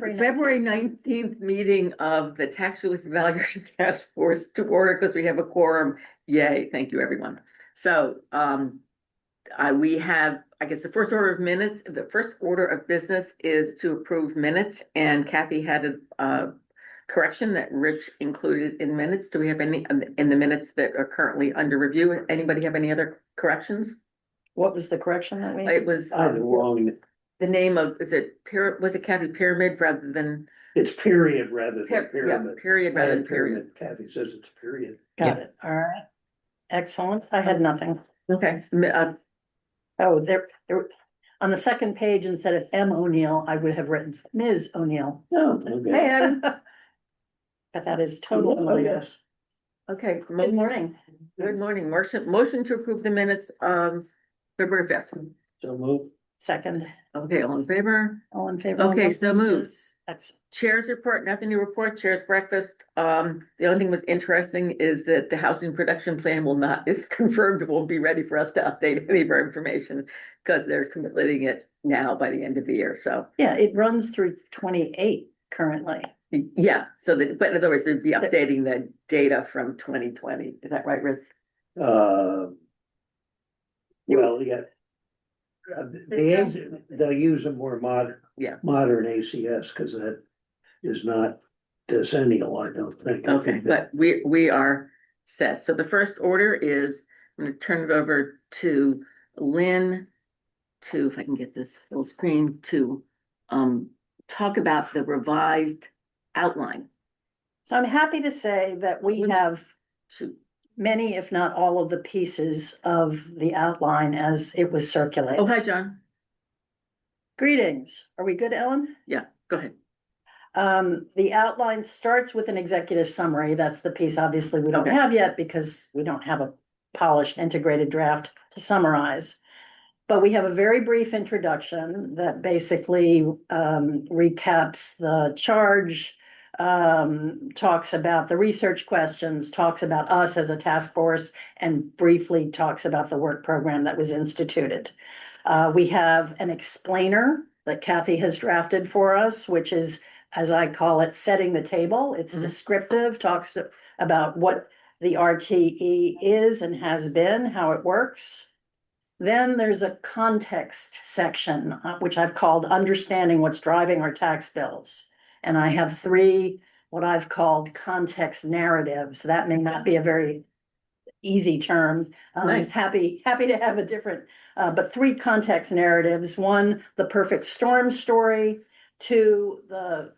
February 19th meeting of the Tax Relief Evaluation Task Force to order because we have a quorum. Yay, thank you, everyone. So, we have, I guess, the first order of business is to approve minutes, and Kathy had a correction that Rich included in minutes. Do we have any in the minutes that are currently under review? Anybody have any other corrections? What was the correction that we? It was the name of, was it Kathy Pyramid rather than? It's period rather than Yeah, pyramid. period rather than period. Kathy says it's period. Got it. All right. Excellent. I had nothing. Okay, Oh, there, on the second page, instead of M. O'Neill, I would have written Ms. O'Neill. Oh, okay. hey, But that is totally. Oh, yes. okay. Good morning. Good morning. Motion to approve the minutes of February 5th. So move. Second, Okay, all in favor? all in favor? Okay, so moved. Excellent. Chair's report, nothing to report. Chair's breakfast. The only thing was interesting is that the housing production plan is confirmed, it won't be ready for us to update any of our information because they're completing it now by the end of the year. So, Yeah, it runs through 28 currently. yeah, but in other words, they'd be updating the data from 2020. Is that right, Rich? Well, yeah. They'll use a more modern. Yeah. Modern ACS, because that is not decennial, I don't think. Okay, but we are set. So the first order is, I'm gonna turn it over to Lynn to, if I can get this full screen, to talk about the revised outline. So I'm happy to say that we have Shoot. many, if not all of the pieces of the outline as it was circulated. Oh, hi, John. Greetings. Are we good, Ellen? Yeah, go ahead. The outline starts with an executive summary. That's the piece obviously we don't Okay. have yet because we don't have a polished integrated draft to summarize. But we have a very brief introduction that basically recaps the charge, talks about the research questions, talks about us as a task force, and briefly talks about the work program that was instituted. We have an explainer that Kathy has drafted for us, which is, as I call it, setting the table. It's descriptive, talks about what the RTE is and has been, how it works. Then there's a context section, which I've called Understanding What's Driving Our Tax Bills. And I have three, what I've called context narratives. That may not be a very easy term. Nice. Happy to have a different, but three context narratives. One, the perfect storm story. Two, the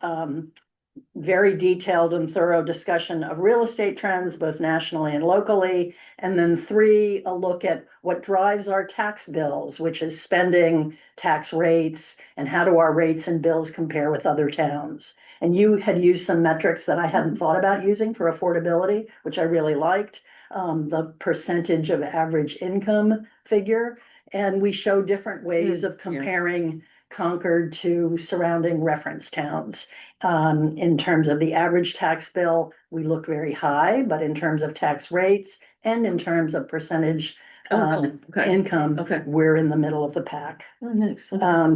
very detailed and thorough discussion of real estate trends, both nationally and locally. And then three, a look at what drives our tax bills, which is spending, tax rates, and how do our rates and bills compare with other towns. And you had used some metrics that I hadn't thought about using for affordability, which I really liked. The percentage of average income figure. And we show different ways of comparing Concord to surrounding reference towns. In terms of the average tax bill, we look very high, but in terms of tax rates and in terms of percentage income, we're in the middle of the pack. Oh, nice.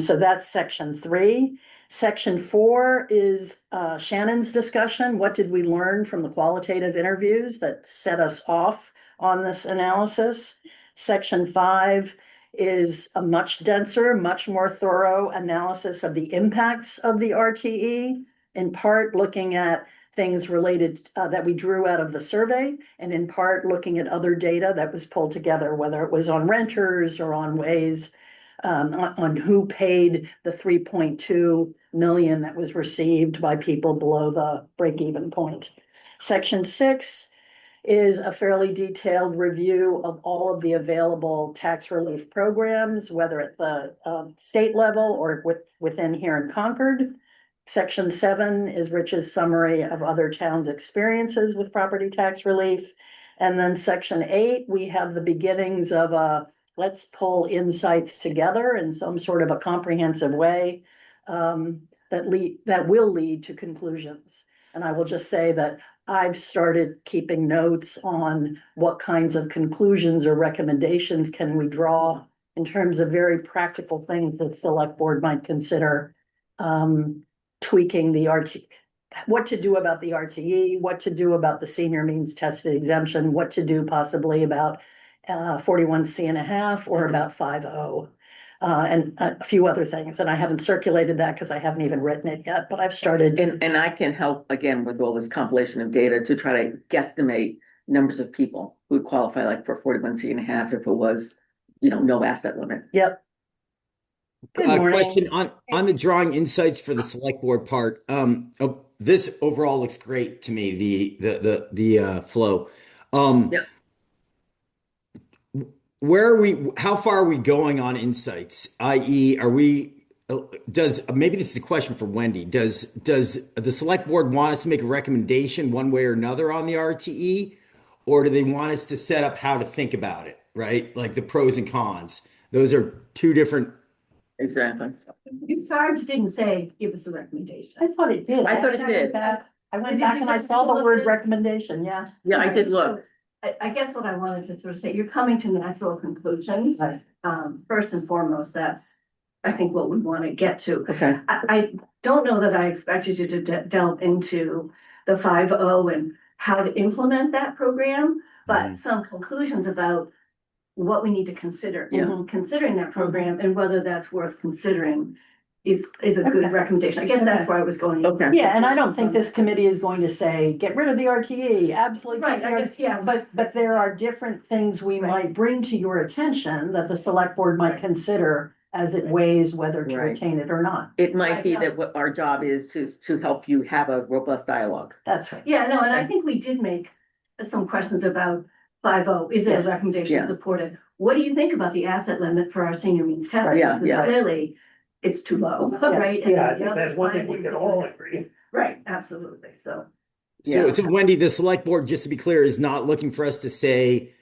So that's section 3. Section 4 is Shannon's discussion. What did we learn from the qualitative interviews that set us off on this analysis? Section 5 is a much denser, much more thorough analysis of the impacts of the RTE, in part looking at things related that we drew out of the survey, and in part looking at other data that was pulled together, whether it was on renters or on ways on who paid the 3.2 million that was received by people below the break-even point. Section 6 is a fairly detailed review of all of the available tax relief programs, whether at the state level or within here in Concord. Section 7 is Rich's summary of other towns' experiences with property tax relief. And then section 8, we have the beginnings of let's pull insights together in some sort of a comprehensive way that will lead to conclusions. And I will just say that I've started keeping notes on what kinds of conclusions or recommendations can we draw in terms of very practical things that select board might consider tweaking the what to do about the RTE, what to do about the senior means tested exemption, what to do possibly about 41C.5 or Mhm. about 5.0. And a few other things, and I haven't circulated that because I haven't even written it yet, but I've started. And I can help again with all this compilation of data to try to guesstimate numbers of people who would qualify like for 41C.5 if it was, no asset limit. Yep. Good morning. Question on the drawing insights for the select board part. This overall looks great to me, the flow. Yep. Where are we, how far are we going on insights? i.e., maybe this is a question for Wendy. Does the select board want us to make a recommendation one way or another on the RTE? Or do they want us to set up how to think about it, right? Like the pros and cons. Those are two different. Exactly. Your charge didn't say, give us a recommendation. I thought it did. I thought it actually did. I went Did back you and I look saw the at word it? recommendation, yes. Yeah, I did look. So, I guess what I wanted to sort of say, you're coming to natural conclusions. Right. First and foremost, that's, I think, what we want to get to. Okay. I don't know that I expected you to delve into the 5.0 and how to implement that program, but Mhm. some conclusions about what we need to consider Yeah. in considering that program and whether that's worth considering is a good Okay. recommendation. I guess that's where I was going. Okay. Yeah, and I don't think this committee is going to say, get rid of the RTE, absolutely. Right, keep I the guess, yeah. But there are different things we Right. might bring to your attention that the select board might Right. consider as it weighs whether to Right. retain it or not. It might be Right, that what our job is to help you have a robust dialogue. That's right. Yeah, no, and I think we did make some questions about 5.0. Is it a Yes. recommendation Yeah. supported? What do you think about the asset limit for our senior means testing? Yeah, Because yeah. Clearly, it's too low, Yeah. right? And Yeah, I the think other that's one thing we findings can are- all agree. Right, absolutely, so. Yeah. So Wendy, the select board, just to be clear, is not looking for us to say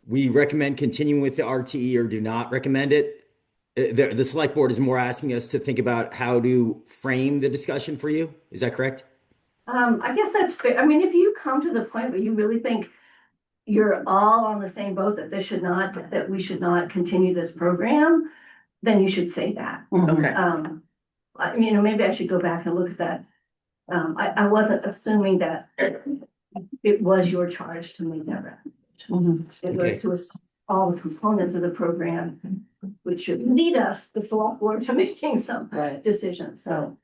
we recommend continuing with the RTE or do not recommend it. The select board is more asking us to think about how to frame the discussion for you. Is that correct? I guess that's fair. I mean, if you come to the point where you really think you're all on the same boat, that we should not continue this program, then you should say that. Mhm. Okay. Maybe I should go back and look at that. I wasn't assuming that it was your charge to make that recommendation. Mhm. It Okay. was to assess all the components of the program, which should lead us, the select board, to making some Right. decisions, so.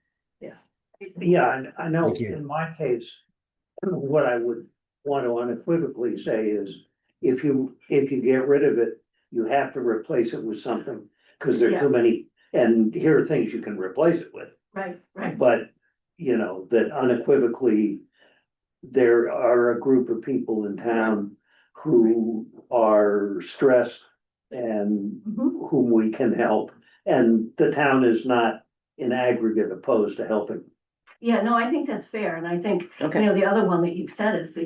Yeah, and I know Thank you. in my case, what I would want to unequivocally say is, if you get rid of it, you have to replace it with something, because there are too many, and here are things you can replace it with. Right, right. But, that unequivocally, there are a group of people in town who are stressed and Mhm. whom we can help. And the town is not in aggregate opposed to helping. Yeah, no, I think that's fair, and I think, Okay. the other one that you've said is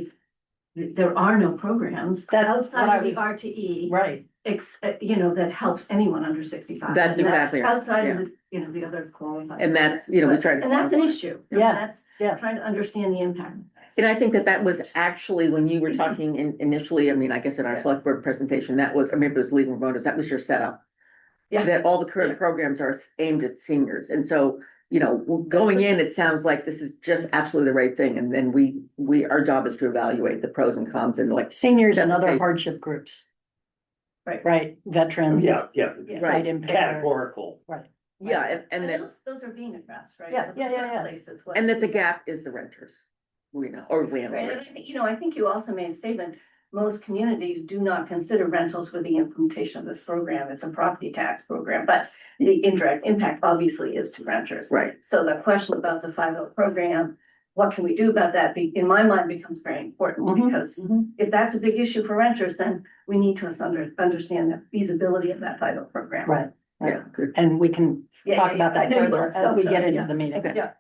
there are no programs That's what I outside of the was- RTE, Right. that helps anyone under 65. That's And that- exactly right, Outside of yeah. the other qualified. And that's, programs. we But- try to. And that's an issue. Yeah, That's yeah. trying to understand the impact. And I think that was actually, when you were talking initially, I guess in our Yeah. select board presentation, that was, maybe it was legal voters, that was your setup. Yeah. That all the current Yeah. programs are aimed at seniors. And so, going in, it sounds like this is just absolutely the right thing. And then our job is to evaluate the pros and cons and like, Seniors and other Definitely. hardship groups. Right. Right, veterans. Yeah, Yeah. Sight impaired. categorical. Right. yeah, and And then, those are being addressed, right? Yeah, So yeah, those yeah, are yeah. places where- and that the gap is the renters. Or Right, and I landlords. think, I think you also made a statement, most communities do not consider rentals for the implementation of this program. It's a property tax program, but the indirect impact obviously is to renters. Right. So the question about the 5.0 program, what can we do about that, in my mind, becomes very important, Mhm, because mhm. if that's a big issue for renters, then we need to understand the feasibility of that 5.0 program. Right. Yeah, good. And we can Yeah, talk yeah, about yeah. I that know you further want as we stuff get done, into yeah. the meeting. Okay. Yeah.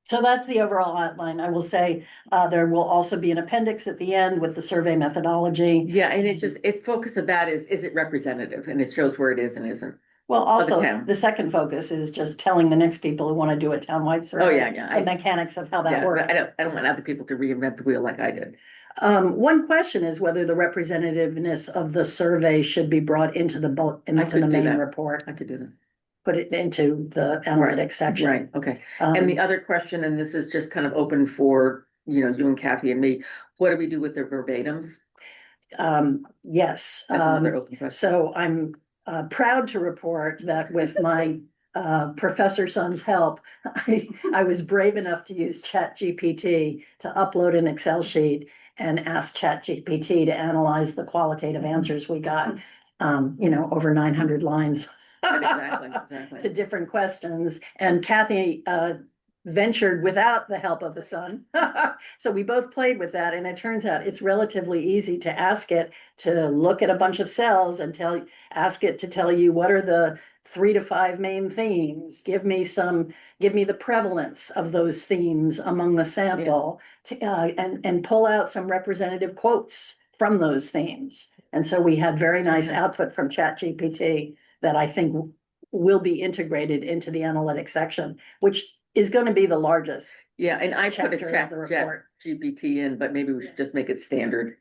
So that's the overall outline. I will say, there will also be an appendix at the end with the survey methodology. Yeah, and it focus of that is it representative? And it shows where it is and isn't. Well, also, town. the second focus is just telling the next people who want to do a townwide survey. yeah, The mechanics of how that Yeah, works. but I don't want other people to reinvent the wheel like I did. One question is whether the representativeness of the survey should be brought into the could do main that. report. I could do that. put it into the analytics section. Right, okay. And the other question, and this is just kind of open for, you and Kathy and me, what do we do with the verbatims? Yes. That's another open question. So I'm proud to report that with my professor son's help, I was brave enough to use ChatGPT to upload an Excel sheet and ask ChatGPT to analyze the qualitative answers we got, over 900 lines. Exactly. To different questions. And Kathy ventured without the help of a son. So we both played with that, and it turns out it's relatively easy to ask it to look at a bunch of cells and ask it to tell you what are the 3 to 5 main themes. Give me the prevalence of those themes among the sample, and pull out some representative quotes from those themes. And so we had very nice output from ChatGPT that I think will be integrated into the analytics section, which is going to be the largest. Yeah, and I put a chapter of chat the report. GPT in, but maybe we should just make it standard.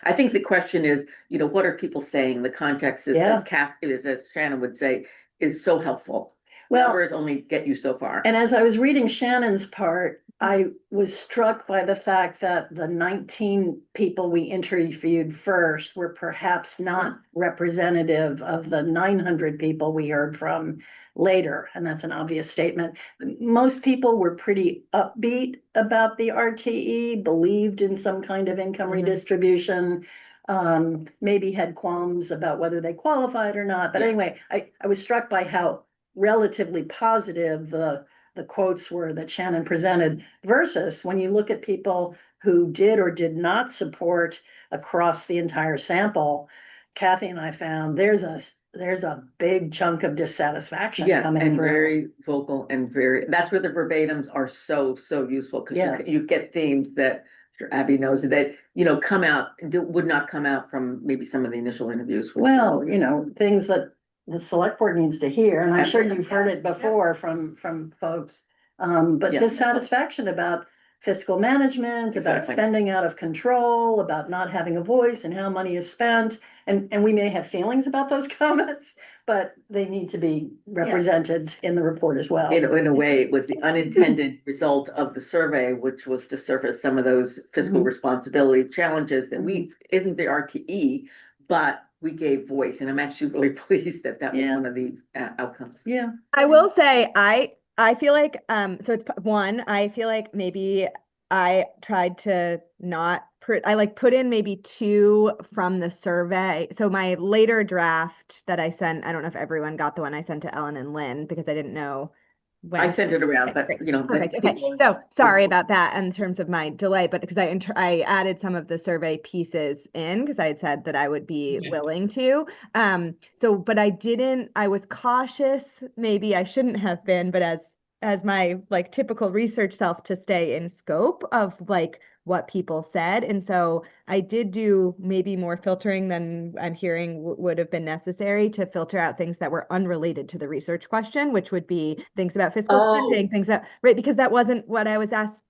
I think the question is, what are people saying? The context is, Yeah. as Shannon would say, is so helpful. Well, Numbers only get you so far. and as I was reading Shannon's part, I was struck by the fact that the 19 people we interviewed first were perhaps not representative of the 900 people we heard from later. And that's an obvious statement. Most people were pretty upbeat about the RTE, believed in some kind of income redistribution, maybe had qualms about whether they qualified or not. But anyway, I was struck by how relatively positive the quotes were that Shannon presented, versus when you look at people who did or did not support across the entire sample. Kathy and I found there's a big chunk of dissatisfaction coming and through. very vocal and that's where the verbatims are so useful, because you get themes that Abby knows that come out, would not come out from maybe some of the initial interviews. Well, things that the select board needs to hear, and I'm sure you've heard it before from folks. But dissatisfaction about fiscal management, about spending out of control, about not having a voice and how money is spent. And we may have feelings about those comments, but they need to be represented in the report as well. In a way, it was the unintended result of the survey, which was to surface some of those fiscal responsibility challenges that isn't the RTE, but we gave voice, and I'm actually really pleased that was one of the outcomes. Yeah. I will say, I feel like, so it's one, I feel like maybe I tried to not put in maybe 2 from the survey. So my later draft that I sent, I don't know if everyone got the one I sent to Ellen and Lynn, because I didn't know when. I sent it around, but Perfect. Okay. So sorry about that in terms of my delay, but because I added some of the survey pieces in, because I had said that I would be willing to. But I was cautious, maybe I shouldn't have been, but as my typical research self, to stay in scope of what people said. And so I did do maybe more filtering than I'm hearing would have been necessary to filter out things that were unrelated to the research question, which would be things about fiscal spending, because that wasn't what I was asked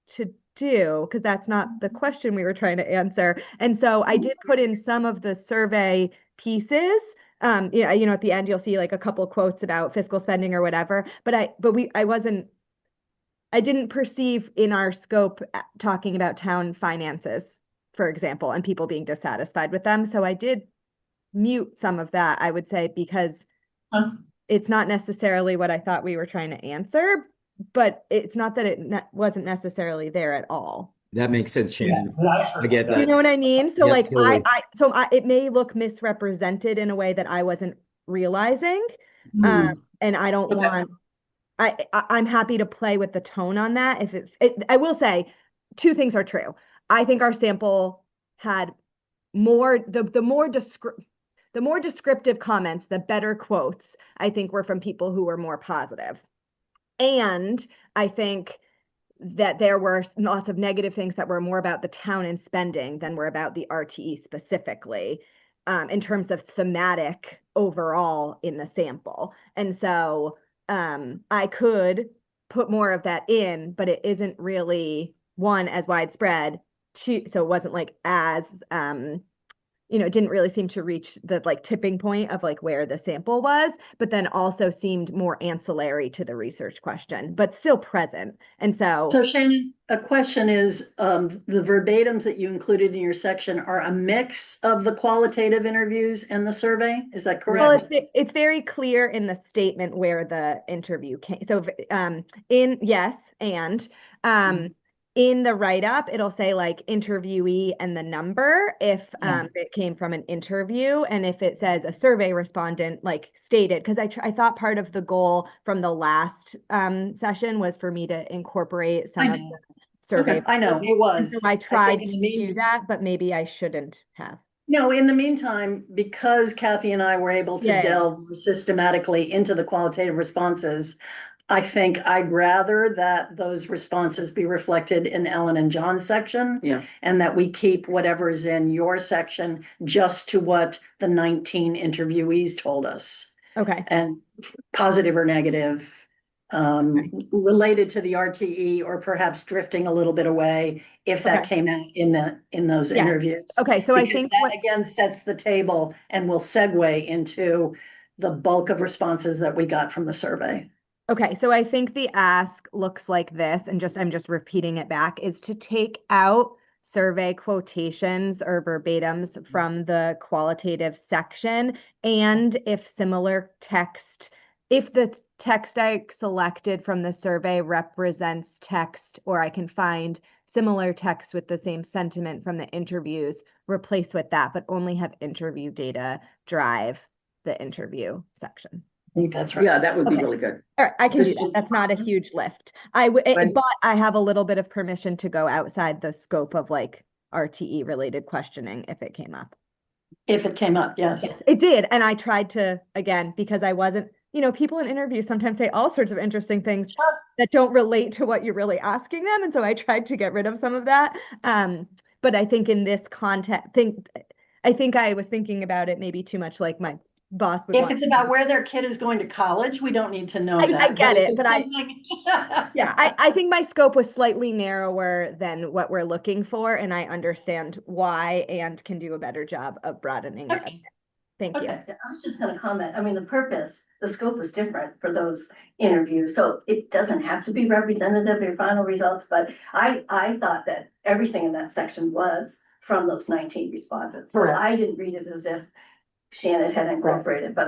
to do, because that's not the question we were trying to answer. And so I did put in some of the survey pieces. At the end, you'll see a couple quotes about fiscal spending or whatever, but I didn't perceive in our scope talking about town finances, for example, and people being dissatisfied with them. So I did mute some of that, I would say, because it's not necessarily what I thought we were trying to answer, but it's not that it wasn't necessarily there at all. That makes sense, Shannon. I get that. You know what I mean? So totally. it may look misrepresented in a way that I wasn't realizing. And I don't want, I'm happy to play with the tone on that. I will say 2 things are true. I think our sample had more, the more descriptive comments, the better quotes, I think, were from people who were more positive. And I think that there were lots of negative things that were more about the town and spending than were about the RTE specifically, in terms of thematic overall in the sample. And so I could put more of that in, but it isn't really, one, as widespread, 2, so it wasn't as it didn't really seem to reach the like tipping point of like where the sample was, but then also seemed more ancillary to the research question, but still present. And so So Shannon, a question is, the verbatims that you included in your section are a mix of the qualitative interviews and the survey? Is that well, correct? it's very clear in the statement where the interview came. So in yes, and in the write-up, it'll say like interviewee and the number if it came from an interview, and if it says a survey respondent like stated, because I thought part of the goal from the last session was for me to incorporate some of the survey. Okay, I know, it And was. so I tried in to the do that, but maybe I shouldn't have. No, in the meantime, because Kathy and I were able to Yeah. delve more systematically into the qualitative responses, I think I'd rather that those responses be reflected in Ellen and John's section. Yeah. And that we keep whatever's in your section just to what the 19 interviewees told us. Okay. And positive or negative, related to the RTE, or perhaps drifting a little bit away if that Okay. came out in those Yes. interviews. Okay, so I Because think that again sets the table and will segue into the bulk of responses that we got from the survey. Okay, so I think the ask looks like this, and I'm just repeating it back, is to take out survey quotations or verbatims from the qualitative section, and if similar text, if the text I selected from the survey represents text, or I can find similar text with the same sentiment from the interviews, replace with that, but only have interview data drive the interview section. I think that's right. Yeah, that would be Okay. really good. All right, I can do This that. is- That's not a huge lift. Right. But I have a little bit of permission to go outside the scope of like RTE related questioning if it came up. If it came up, yes. Yes, it did. And I tried to, again, because I wasn't, people in interviews sometimes say all sorts of interesting things that don't relate to what you're really asking them. And so I tried to get rid of some of that. But I think in this context, I think I was thinking about it maybe too much like my boss would If want. it's about where their kid is going to college, we don't need to know I that. get if it, it's but something- Yeah, I think my scope was slightly narrower than what we're looking for, and I understand why and can do a better job of broadening it. Okay. Thank you. Okay. I was just gonna comment, I mean, the scope was different for those interviews, so it doesn't have to be representative of your final results, but I thought that everything in that section was from those 19 responses. So Correct. I didn't read it as if Shannon had incorporated, but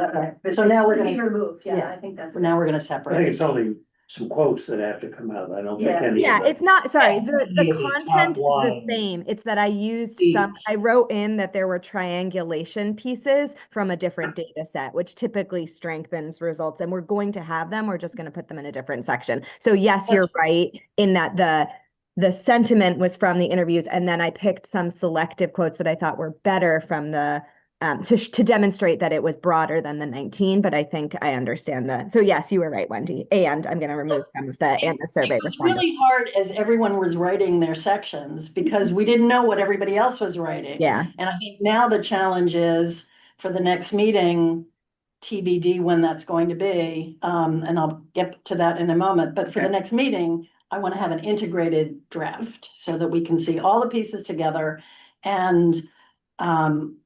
So now we're it gonna- can be removed, yeah. yeah, I think that's. Now we're gonna I think separate. it's only some quotes that have to come out. I don't think Yeah. any Yeah, of the. it's not, sorry, Yeah, the any of the content is top the line same. It's that I used each. I wrote in that there were triangulation pieces from a different data set, which typically strengthens results. And we're going to have them, we're just going to put them in a different section. So yes, you're right in that the sentiment was from the interviews, and then I picked some selective quotes that I thought were better from the to demonstrate that it was broader than the 19, but I think I understand that. So yes, you were right, Wendy. And I'm going to remove some of the survey It was respondents. really hard as everyone was writing their sections because we didn't know what everybody else was writing. Yeah. And I think now the challenge is for the next meeting, TBD when that's going to be, and I'll get to that in a moment, but for the Okay. next meeting, I want to have an integrated draft so that we can see all the pieces together. And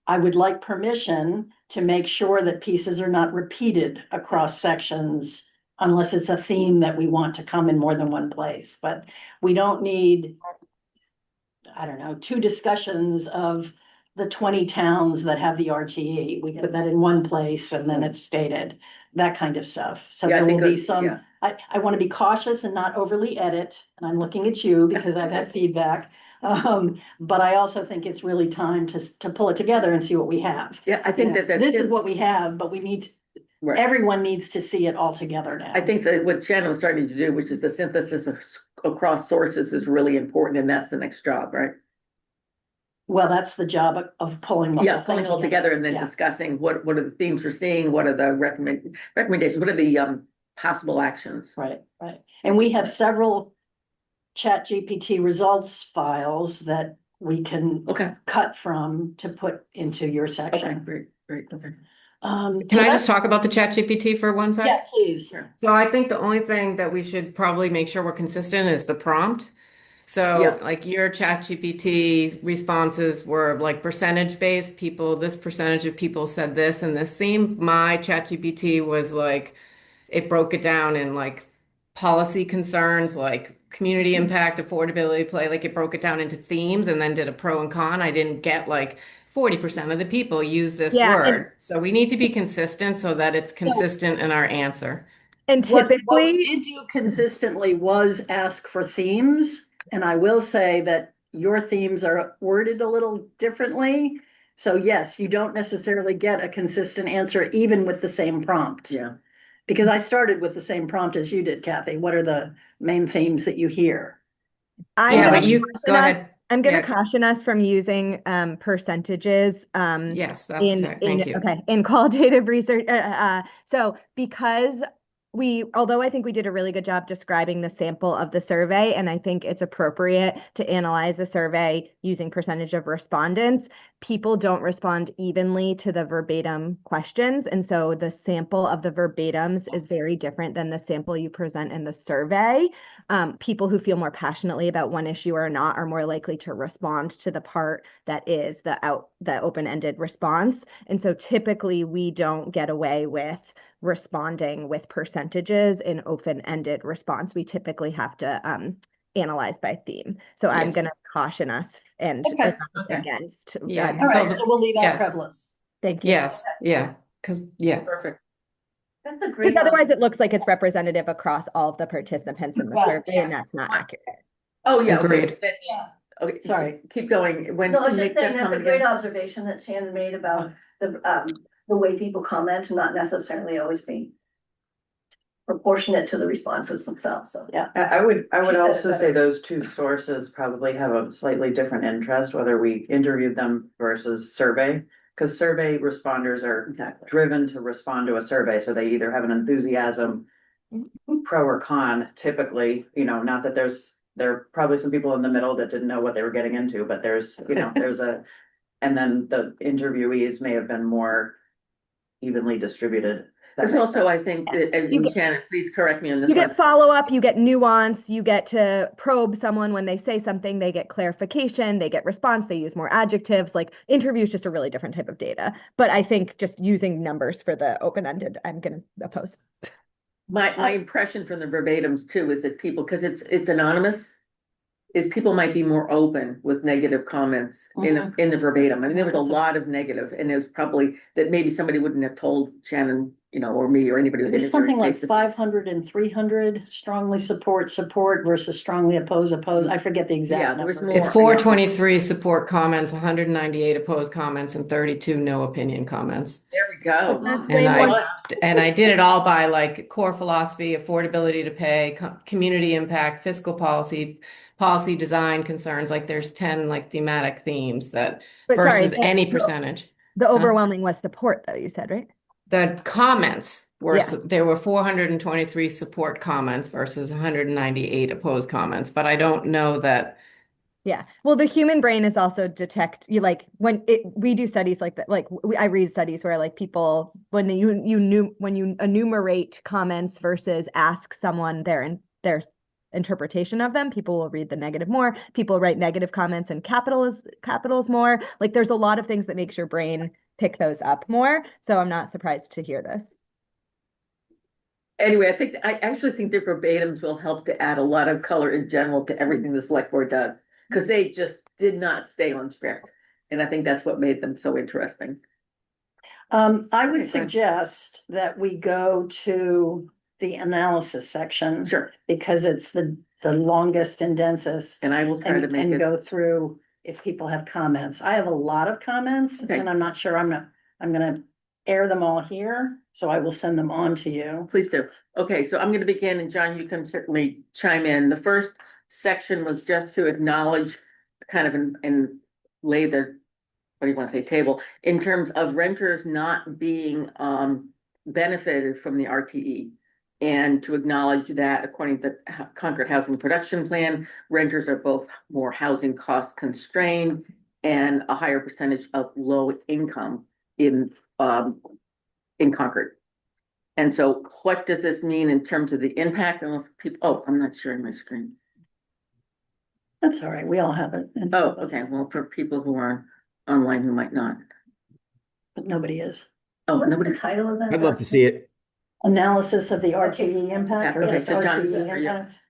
I would like permission to make sure that pieces are not repeated across sections unless it's a theme that we want to come in more than one place, but we don't need, I don't know, 2 discussions of the 20 towns that have the RTE. We put that in one place and then it's stated, that kind of stuff. So Yeah, I there will think be that- some, yeah. I want to be cautious and not overly edit, and I'm looking at you because I've had feedback. But I also think it's really time to pull it together and see what we have. Yeah, I think that This is what we have, but we need, Right. everyone needs to see it all together now. I think that what Shannon was starting to do, which is the synthesis across sources, is really important, and that's the next job, right? Well, that's the job of pulling. the Yeah, whole thing pulling all together and then Yeah. discussing what are the themes we're seeing, what are the recommendations, what are the possible actions? Right, right. And we have several Chat GPT results files that we can Okay, cut from to put into your okay, section. great, okay. Can I just talk about the ChatGPT for one Yeah, sec? please. So I think the only thing that we should probably make sure we're consistent is the prompt. So Yeah. like your ChatGPT responses were like percentage based people, this percentage of people said this and this theme. My ChatGPT was like, it broke it down in like policy concerns, like community impact, affordability, play, like it broke it down into themes and then did a pro and con. I didn't get like 40% of the people use this Yeah, and word. So we need to be consistent so that it's consistent in our answer. and What we typically, did do consistently was ask for themes, and I will say that your themes are worded a little differently. So yes, you don't necessarily get a consistent answer even with the same prompt. Yeah. Because I started with the same prompt as you did, Kathy. What are the main themes that you hear? I'm Yeah, gonna but you caution go us- ahead. I'm gonna Yeah. caution us from using percentages Yes, that's in exact. Thank you. okay, in qualitative research. So because although I think we did a really good job describing the sample of the survey, and I think it's appropriate to analyze a survey using percentage of respondents, people don't respond evenly to the verbatim questions. And so the sample of the verbatims is very different than the sample you present in the survey. People who feel more passionately about one issue or not are more likely to respond to the part that is the open-ended response. And so typically we don't get away with responding with percentages in open-ended response. We typically have to analyze by theme. So I'm Yes. going to caution us and Okay. advise against. Yeah. All So right, the- so we'll leave out yes. prevalence. Thank you. Yes. Yeah. Because, yeah. Perfect. That's a great. Because otherwise it looks like it's representative across all of the participants in the Right, survey, and that's not accurate. Oh, yeah. Okay. Agreed. So okay, Sorry. keep going. When No, I was make just saying that that's a comment great again. observation that Shannon made about the way people comment, not necessarily always being proportionate to the responses themselves, so. Yeah. I would She said it also say better. those two sources probably have a slightly different interest, whether we interviewed them versus survey. Because survey responders are Exactly. driven to respond to a survey, so they either have an enthusiasm, pro or con, typically, not that there are probably some people in the middle that didn't know what they were getting into, but there's and then the interviewees may have been more evenly distributed. That There's makes also, I sense. think, and You get- Shannon, please correct me on this You one. get follow-up, you get nuance, you get to probe someone when they say something, they get clarification, they get response, they use more adjectives. Like interview is just a really different type of data. But I think just using numbers for the open-ended, I'm gonna oppose. My impression from the verbatims too is that people, because it's anonymous, is people might be more open with negative comments in the verbatim. I mean, there was a lot of negative, and there's probably that maybe somebody wouldn't have told Shannon, or me or anybody who's It was interviewing something like face-to-face. 500 and 300 strongly support versus strongly oppose. I forget the exact Yeah, there was number. more. It's 423 support comments, 198 opposed comments, and 32 no opinion comments. There we go. That's And way I- more. And I did it all by like core philosophy, affordability to pay, community impact, fiscal policy, policy design concerns. Like there's 10 like thematic themes that But sorry, versus any percentage. the overwhelming was support though, you said, right? The comments were, Yeah. there were 423 support comments versus 198 opposed comments, but I don't know that. Yeah. Well, the human brain is also we do studies like that. I read studies where like people, when you enumerate comments versus ask someone their interpretation of them, people will read the negative more. People write negative comments in capitals more. Like there's a lot of things that makes your brain pick those up more. So I'm not surprised to hear this. Anyway, I actually think the verbatims will help to add a lot of color in general to everything the select board does, because they just did not stay on script. And I think that's what made them so interesting. I Okay, go would ahead. suggest that we go to the analysis section. Sure. Because it's the longest and densest. And I will try to make And it. go through if people have comments. I have a lot of comments Okay. and I'm not sure I'm gonna air them all here, so I will send them on to you. Please do. Okay, so I'm going to begin, and John, you can certainly chime in. The first section was just to acknowledge kind of and lay the, what do you want to say, table, in terms of renters not being benefited from the RTE. And to acknowledge that according to the Concord Housing Production Plan, renters are both more housing cost constrained and a higher percentage of low income in Concord. And so what does this mean in terms of the impact of people? Oh, I'm not sharing my screen. That's all right. We all have it. and- Oh, okay, well, for people who are online who might not. But nobody is. Oh, What's the nobody's. title of that? I'd love to see it. Analysis of the RTE impact or Okay, just so John, this is RTE for you. impacts.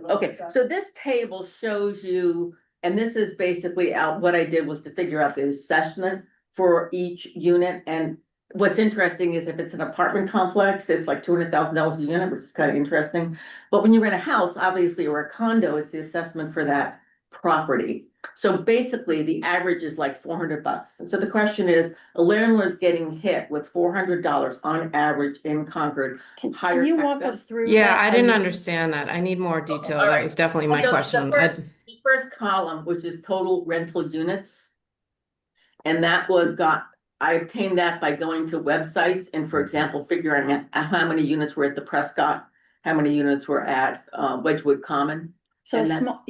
Okay, so this table shows you, and this is basically out, what I did was to figure out the assessment for each unit. And what's interesting is if it's an apartment complex, it's like $200,000 a unit, which is kind of interesting. But when you rent a house, obviously, or a condo, it's the assessment for that property. So basically, the average is like $400. And so the question is, a landlord's getting hit with $400 on average in Concord. Higher Can you tax walk bill? us through? Yeah, that? I didn't mean, understand that. I need more detail. all That right. was definitely my So question. The first column, which is total rental units. And that was I obtained that by going to websites and, for example, figuring out how many units were at the Prescott, how many units were at Wedgewood Common. So and that- small,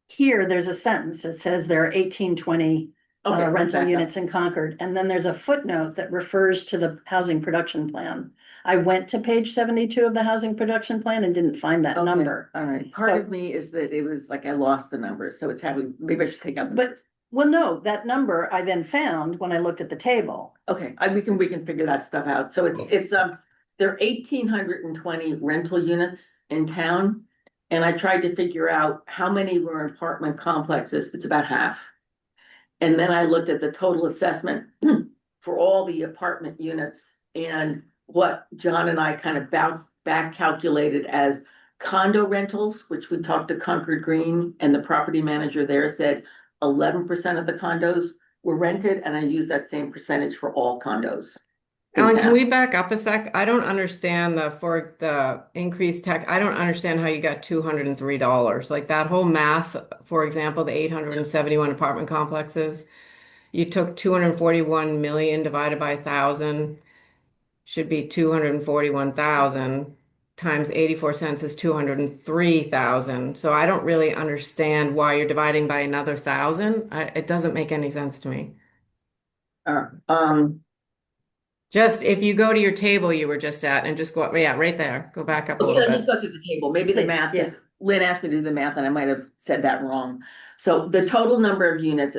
here, there's a sentence that says there are 1820 Okay, let's rental back up. units in Concord, and then there's a footnote that refers to the housing production plan. I went to page 72 of the housing production plan and didn't find that Okay, number. all right, part of me is that it was like I lost the numbers, so it's having, maybe I should take out. the But, numbers. well, no, that number I then found when I looked at the table. Okay, we can figure that stuff out. So it's there are 1,820 rental units in town. And I tried to figure out how many were apartment complexes. It's about half. And then I looked at the total assessment for all the apartment units and what John and I kind of back calculated as condo rentals, which we talked to Concord Green, and the property manager there said 11% of the condos were rented, and I used that same percentage for all condos. in Ellen, can town. we back up a sec? I don't understand for the increased tax. I don't understand how you got $203. Like that whole math, for example, the 871 apartment complexes. You took 241 million divided by 1,000, should be 241,000 times 84 cents is 203,000. So I don't really understand why you're dividing by another 1,000. It doesn't make any sense to me. Just if you go to your table you were just at and just go, yeah, right there, go back up a Okay, little let's just bit. go to the table. Maybe the Please, math yeah. is, Lynn asked me to do the math and I might have said that wrong. So the total number of units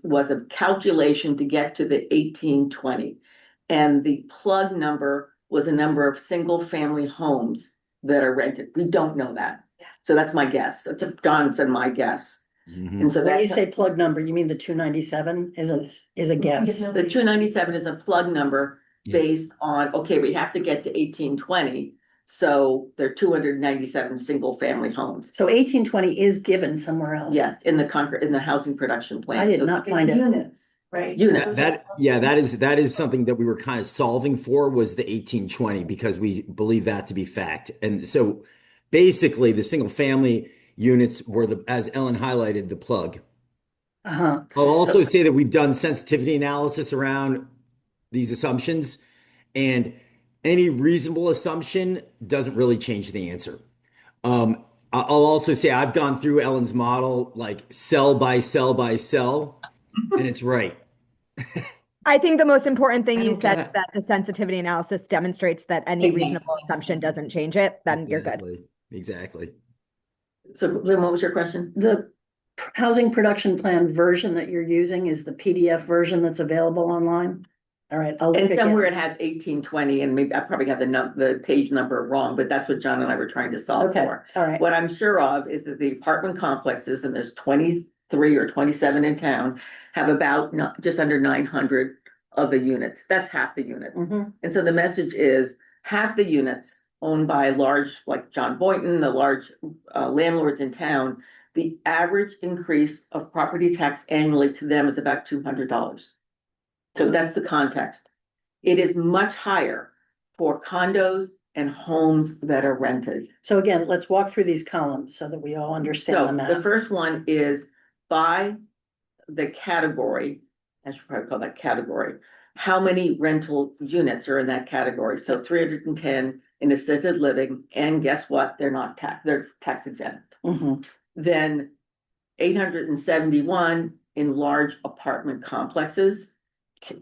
was a calculation to get to the 1,820. And the plug number was a number of single family homes that are rented. We don't know that. So that's my guess. So Don said my guess. Mhm. And so When you that's, say plug number, you mean the 297 is a guess. the 297 is a plug number Yeah. based on, okay, we have to get to 1,820. So there are 297 single family homes. So 1820 is given somewhere else. Yes, in the housing production plan. I did not find it. Units, right? Units. That is something that we were kind of solving for, was the 1820, because we believe that to be fact. And so basically the single family units were as Ellen highlighted, the plug. Uh-huh. I'll also say that we've done sensitivity analysis around these assumptions, and any reasonable assumption doesn't really change the answer. I'll also say I've gone through Ellen's model, like cell by cell by cell, and it's right. I think the most important thing I you don't get said is it. that the sensitivity analysis demonstrates that any Exactly. reasonable assumption doesn't change it, then you're good. Exactly. So Lynn, what was your question? The housing production plan version that you're using is the PDF version that's available online? All right, I'll look And again. somewhere it has 1820, and maybe I probably have the page number wrong, but that's what John and I were trying to solve Okay, for. all right. What I'm sure of is that the apartment complexes, and there's 23 or 27 in town, have about just under 900 of the units. That's half the units. Mhm. And so the message is half the units owned by large, like John Boynton, the large landlords in town, the average increase of property tax annually to them is about $200. So that's the context. It is much higher for condos and homes that are rented. So again, let's walk through these columns so that we all understand the So the math. first one is by the category, I should probably call that category. How many rental units are in that category? So 310 in assisted living, and guess what? They're tax exempt. Mhm. Then 871 in large apartment complexes.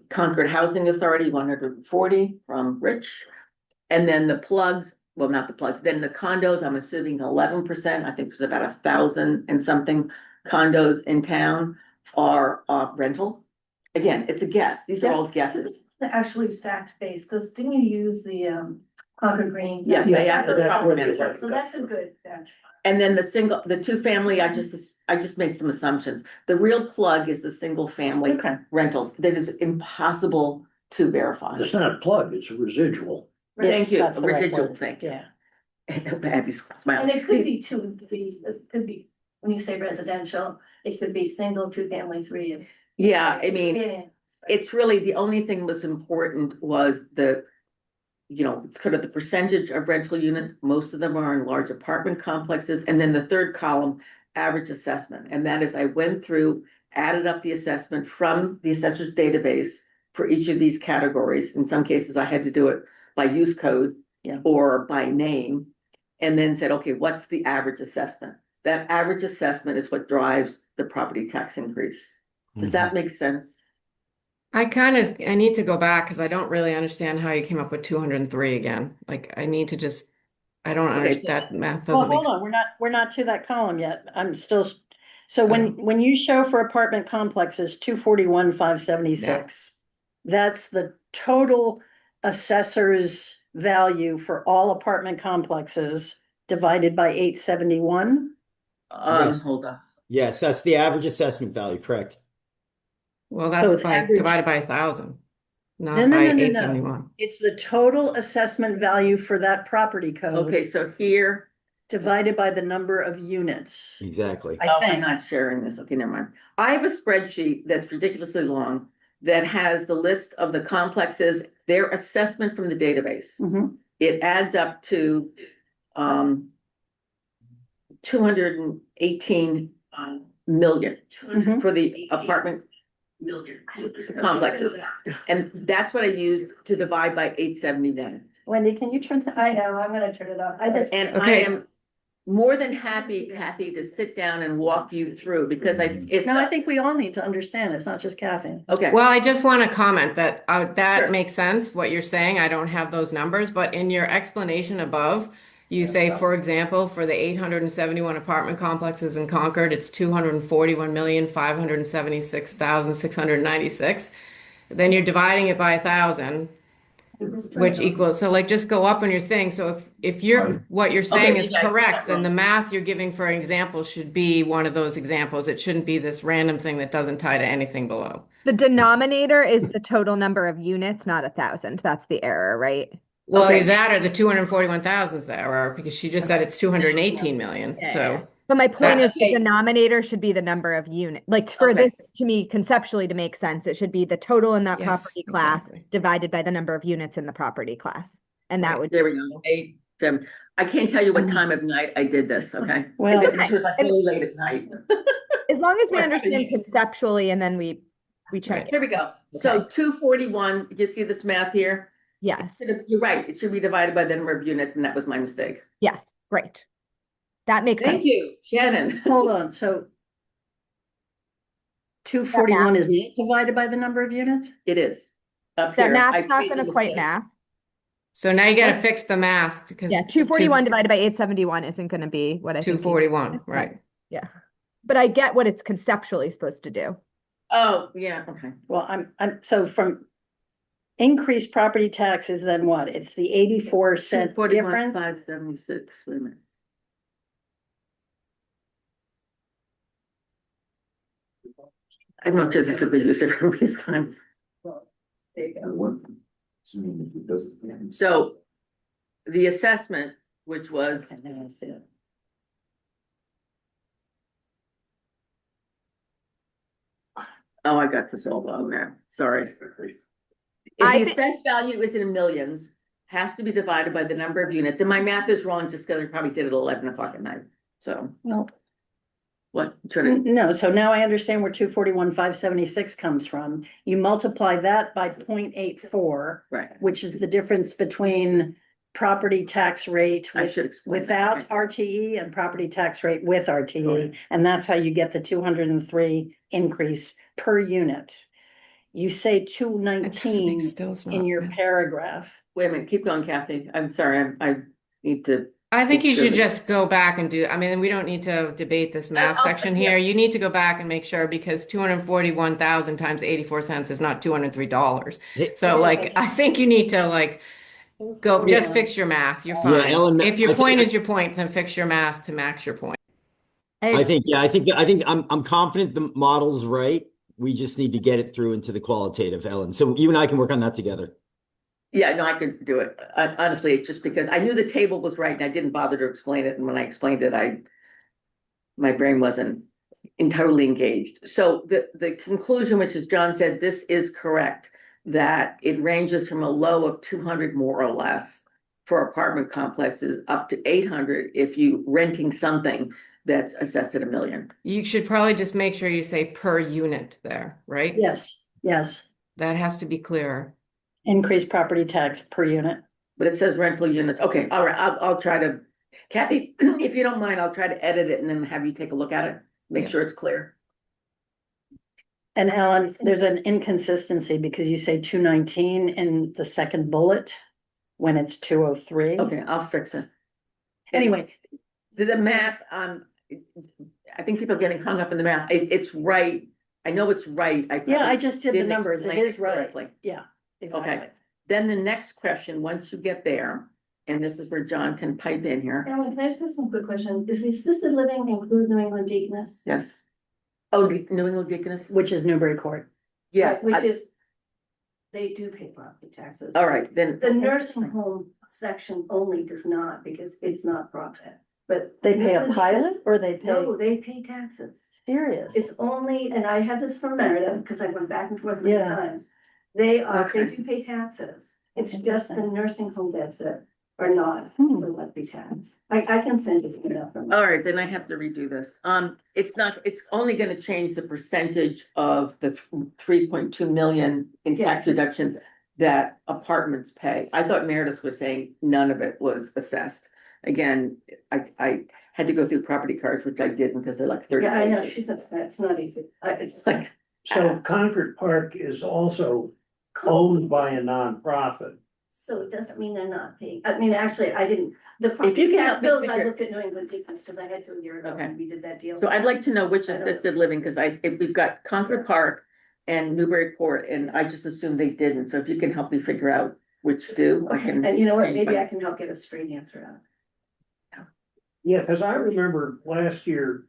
Concord Housing Authority, 140 from Rich. And then the plugs well, not the plugs, then the condos, I'm assuming 11%, I think there's about 1,000 and something condos in town are rental. Again, it's a guess, these are all guesses. Actually, it's fact-based, because didn't you use the Concord Green? Yes, Yeah, they have that's the what it is. So that's a good bench. And then the two family, I just made some assumptions. The real plug is the single family Okay. rentals. That is impossible to verify. It's not a plug, it's a residual. Thank Yes, you, that's the right residual, word. thank you. Yeah. Abby's And smiling. it could be two, it could be, when you say residential, it could be single, two family, three. Yeah, I mean, Yeah. it's really, the only thing was important was it's kind of the percentage of rental units. Most of them are in large apartment complexes. And then the third column, average assessment. And that is, I went through, added up the assessment from the assessor's database for each of these categories. In some cases, I had to do it by use code Yeah. or by name. And then said, okay, what's the average assessment? That average assessment is what drives the property tax increase. Does that make sense? I need to go back because I don't really understand how you came up with 203 again. Like I need to just, I don't Okay, understand, that math Well, doesn't make hold sense. on, we're not to that column yet. I'm still, so when you show for apartment complexes, 241,576. That's the total assessor's value for all apartment complexes divided by 871. Yes. Hold on. Yes, that's the average assessment value, correct? Well, So that's it's by average- divided by 1,000, No, not no, by no, no, no. 871. It's the total assessment value for that property code Okay, so here, divided by the number of units. Exactly. I I'm think. not sharing this. Okay, never mind. I have a spreadsheet that's ridiculously long that has the list of the complexes, their assessment from the database. Mhm. It adds up to 218 million Mhm. for the apartment complexes. And that's what I used to divide by 871. Wendy, can you turn that? I know, I'm gonna turn it off. I just, And I Okay. am more than happy, Kathy, to sit down and walk you through because it's. No, I think we all need to understand. It's not just Kathy. Okay. Well, I just want to comment that that Sure. makes sense, what you're saying. I don't have those numbers, but in your explanation above, you say, for example, for the 871 apartment complexes in Concord, it's 241,576,696. Then you're dividing it by 1,000, which equals, so like just go up on your thing. So if what you're saying is you guys correct, got then the wrong. math you're giving for an example should be one of those examples. It shouldn't be this random thing that doesn't tie to anything below. The denominator is the total number of units, not 1,000. That's the error, right? Well, Okay. that or the 241,000's the error because she just said it's 218 million. So But my point is the Okay. denominator should be the number of units. Like for Okay. this to me conceptually to make sense, it should be the total in that Yes, property class exactly. divided by the number of units in the property class. And that Right. would There we go. 8, 7. I can't tell you what time of night I did this, okay? Well- This was like really late at night. as long as we Right. understand conceptually and then we check Right. it. Here we go. So Okay. 241, you see this math here? Yes. You're right. It should be divided by the number of units, and that was my mistake. Yes. Great. That makes Thank sense. you, Shannon. Hold on, so 241 is not divided by the number of units? It is. Up That here. math's I not made the going to quite mistake. math. So now you got to fix the math because Yeah. 241 divided by 871 isn't going to be what I think. 241, right? Yeah. But I get what it's conceptually supposed to do. Oh, yeah, okay. Well, so from increased property taxes, then what? It's the 84-cent 41, difference? 576, wait a minute. I'm not sure this would be used everybody's time. So the assessment, which was, Okay, now I see it. oh, I got this all wrong there, sorry. I If the thi- assessed value is in millions, has to be divided by the number of units, and my math is wrong just because I probably did it at 11 o'clock at night, so Well, what? Trying to- no, so now I understand where 241,576 comes from. You multiply that by 0.84, Right, which is the difference between property tax rate I with- should explain. that. without RTE and property tax rate with RTE. And that's how you get the 203 increase per unit. You say It doesn't 219 make still it's in not your math. paragraph. Wait a minute, keep going, Kathy, I'm sorry, I need to. I think you Make sure should that- just go back and do, I mean, we don't need to debate this math I'll- section yeah. here. You need to go back and make sure because 241,000 times 84 cents is not $203. So like, I think you need to like go, just fix your math. You're Yeah, fine. Ellen, If your I think- point is your point, then fix your math to max your point. I think I'm confident the model's right. We just need to get it through into the qualitative, Ellen. So you and I can work on that together. Yeah, no, I could do it. Honestly, it's just because I knew the table was right and I didn't bother to explain it. And when I explained it, my brain wasn't entirely engaged. So the conclusion, which is John said, this is correct, that it ranges from a low of 200 more or less for apartment complexes up to 800 if you renting something that's assessed at $1 million. You should probably just make sure you say per unit there, right? Yes, yes. That has to be clearer. Increased property tax per unit. But it says rental units. Okay, all right, I'll try to, Kathy, if you don't mind, I'll try to edit it and then have you take a look at it, make Yeah. sure it's clear. And Alan, there's an inconsistency because you say 219 in the second bullet when it's 203. Okay, I'll fix it. Anyway, The math, I think people are getting hung up in the math. It's right. I know it's right. yeah, I just did the didn't numbers. It explain is right. correctly. Yeah, exactly. Then the next question, once you get there, and this is where John can pipe in here. Alan, can I just ask one quick question? Does the assisted living include New England Deaconess? Yes. Oh, New England Deaconess? Which is Newbury Court. Yes. Which is, they do pay property taxes. All right, then. The nursing home section only does not because it's not profit, but. They pay a New England pilot Deaconess- or they pay No, they pay taxes. serious? It's only, and I have this from Meredith, because I went back and forth many Yeah. times. They Okay. do pay taxes. It's That's just the interesting. nursing home that's it, or not, Hmm. the levy tax. I can send you the email from. All right, then I have to redo this. It's only gonna change the percentage of the 3.2 million in tax Yeah. reduction that apartments pay. I thought Meredith was saying none of it was assessed. Again, I had to go through property cards, which I didn't because they're like 30 Yeah, I know, pages. she said, it's not even, it's Like, So Concord Park is also owned by a nonprofit. So it doesn't mean they're not paying. I mean, actually, I didn't, the If you property can tax help me bills, I figure- looked at New England Deacons, because I had to a year ago Okay. when we did that deal. so I'd like to know which I don't- assisted living, because if we've got Concord Park and Newbury Court, and I just assumed they didn't. So if you can help me figure out which do, I Okay, can. and you know what, maybe I can help get a straight answer out. Yeah, because I remember last year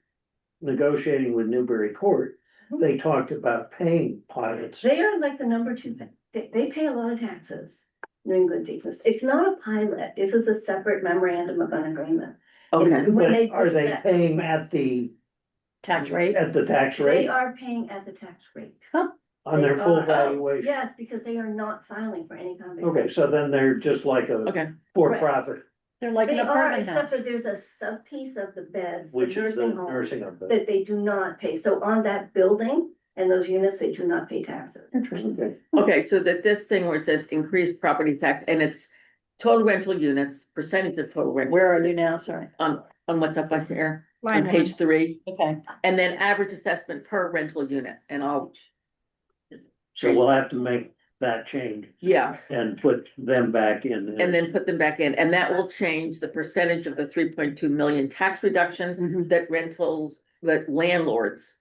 negotiating with Newbury Court, they talked about paying pilots. They are like the number two, they pay a lot of taxes, New England Deacons. It's not a pilot, this is a separate memorandum of an agreement. Okay, When But they are do they that, paying at the Tax rate? tax They rate are paying at the tax rate. on their They full are- valuation? Yes, because they are not filing for any kind of. Okay, so then they're just like a okay. for-profit, They're like an They are, apartment except house. for there's a sub piece of the beds, the which is the nursing home, nursing home. that they do not pay. So on that building and those units, they do not pay taxes. Interesting. Okay. Okay, so that this thing where it says increased property tax and it's total rental units, percentage of total rental. Where are you units, now? Sorry. On what's up here, Line on page 3, Okay. and then average assessment per rental unit, and So we'll have to make that change yeah, and put them back in. and then put them back in, and that will change the percentage of the 3.2 million tax reductions that that landlords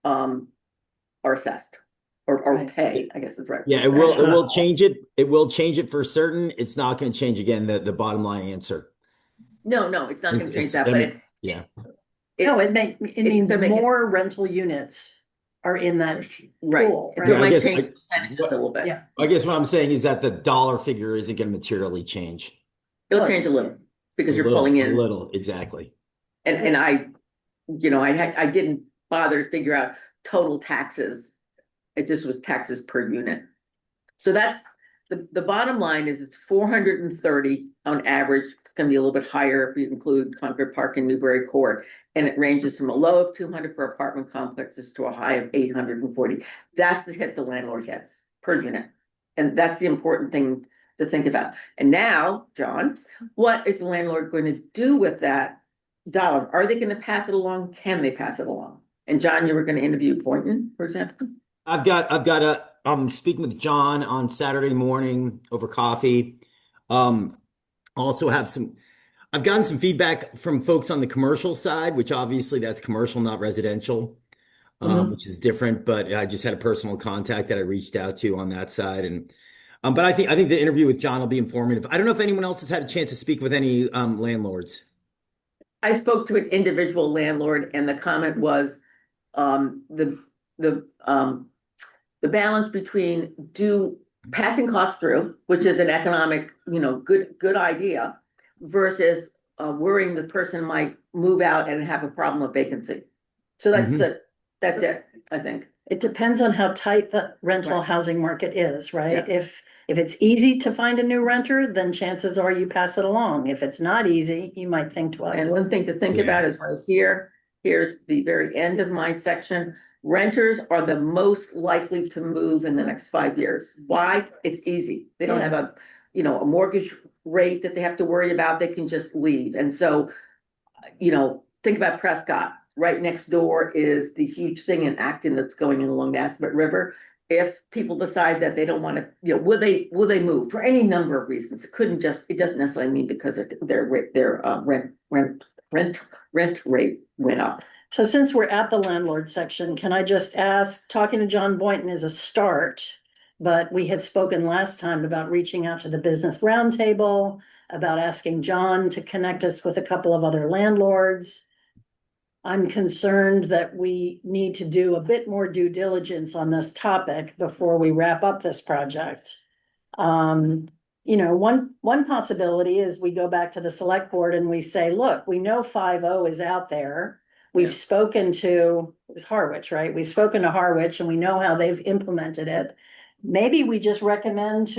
are assessed or Right. pay, I guess that's right. Yeah, it will change it. It will change it for certain. It's not going to change again, the bottom line answer. No, it's not gonna change It's- that, I but mean, yeah. No, it means gonna make it- more rental units are in that right, pool, it right? Yeah, I might guess change I- the percentages a little bit. Yeah. I guess what I'm saying is that the dollar figure isn't going to materially change. It'll change a little, because you're pulling in. A little, exactly. And I didn't bother to figure out total taxes. It just was taxes per unit. So that's, the bottom line is it's 430 on average. It's gonna be a little bit higher if you include Concord Park and Newbury Court. And it ranges from a low of 200 for apartment complexes to a high of 840. That's the hit the landlord gets per unit. And that's the important thing to think about. And now, John, what is the landlord going to do with that dollar? Are they gonna pass it along? Can they pass it along? And John, you were gonna interview Boynton, for example? I'm speaking with John on Saturday morning over coffee. Also have some, I've gotten some feedback from folks on the commercial side, which obviously that's commercial, not residential, Mhm. which is different, but I just had a personal contact that I reached out to on that side. And, but I think the interview with John will be informative. I don't know if anyone else has had a chance to speak with any, landlords. I spoke to an individual landlord and the comment was, um, the, the balance between passing costs through, which is an economic, good idea, versus worrying the person might move out and have a problem of vacancy. So Mhm. that's it, I think. It depends on how tight the rental Right. housing market is, right? Yeah. If it's easy to find a new renter, then chances are you pass it along. If it's not easy, you might think And twice. one thing to think Yeah. about is right here, here's the very end of my section. Renters are the most likely to move in the next 5 years. Why? It's easy. They don't have a mortgage rate that they have to worry about. They can just leave. And so, think about Prescott. Right next door is the huge thing in Acton that's going in along the Aspet River. If people decide that they don't want to, will they move for any number of reasons? It doesn't necessarily mean because their rent rate went up. So since we're at the landlord section, can I just ask, talking to John Boynton is a start, but we had spoken last time about reaching out to the business roundtable, about asking John to connect us with a couple of other landlords. I'm concerned that we need to do a bit more due diligence on this topic before we wrap up this project. One possibility is we go back to the select board and we say, look, we know 5.0 is out there. Yeah. We've spoken to, it was Harwich, right? We've spoken to Harwich and we know how they've implemented it. Maybe we just recommend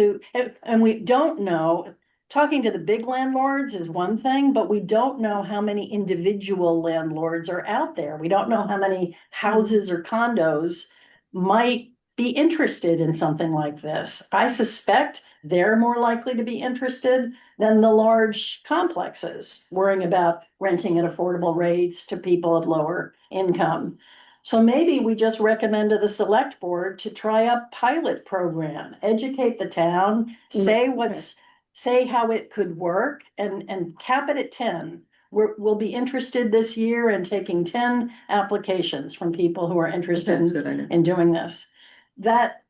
and we don't know, talking to the big landlords is one thing, but we don't know how many individual landlords are out there. We don't know how many houses or condos might be interested in something like this. I suspect they're more likely to be interested than the large complexes, worrying about renting at affordable rates to people of lower income. So maybe we just recommend to the select board to try a pilot program, educate the town, say how it could work and cap it at 10. We'll be interested this year in taking 10 applications from people who are interested That's a good idea. in doing this. That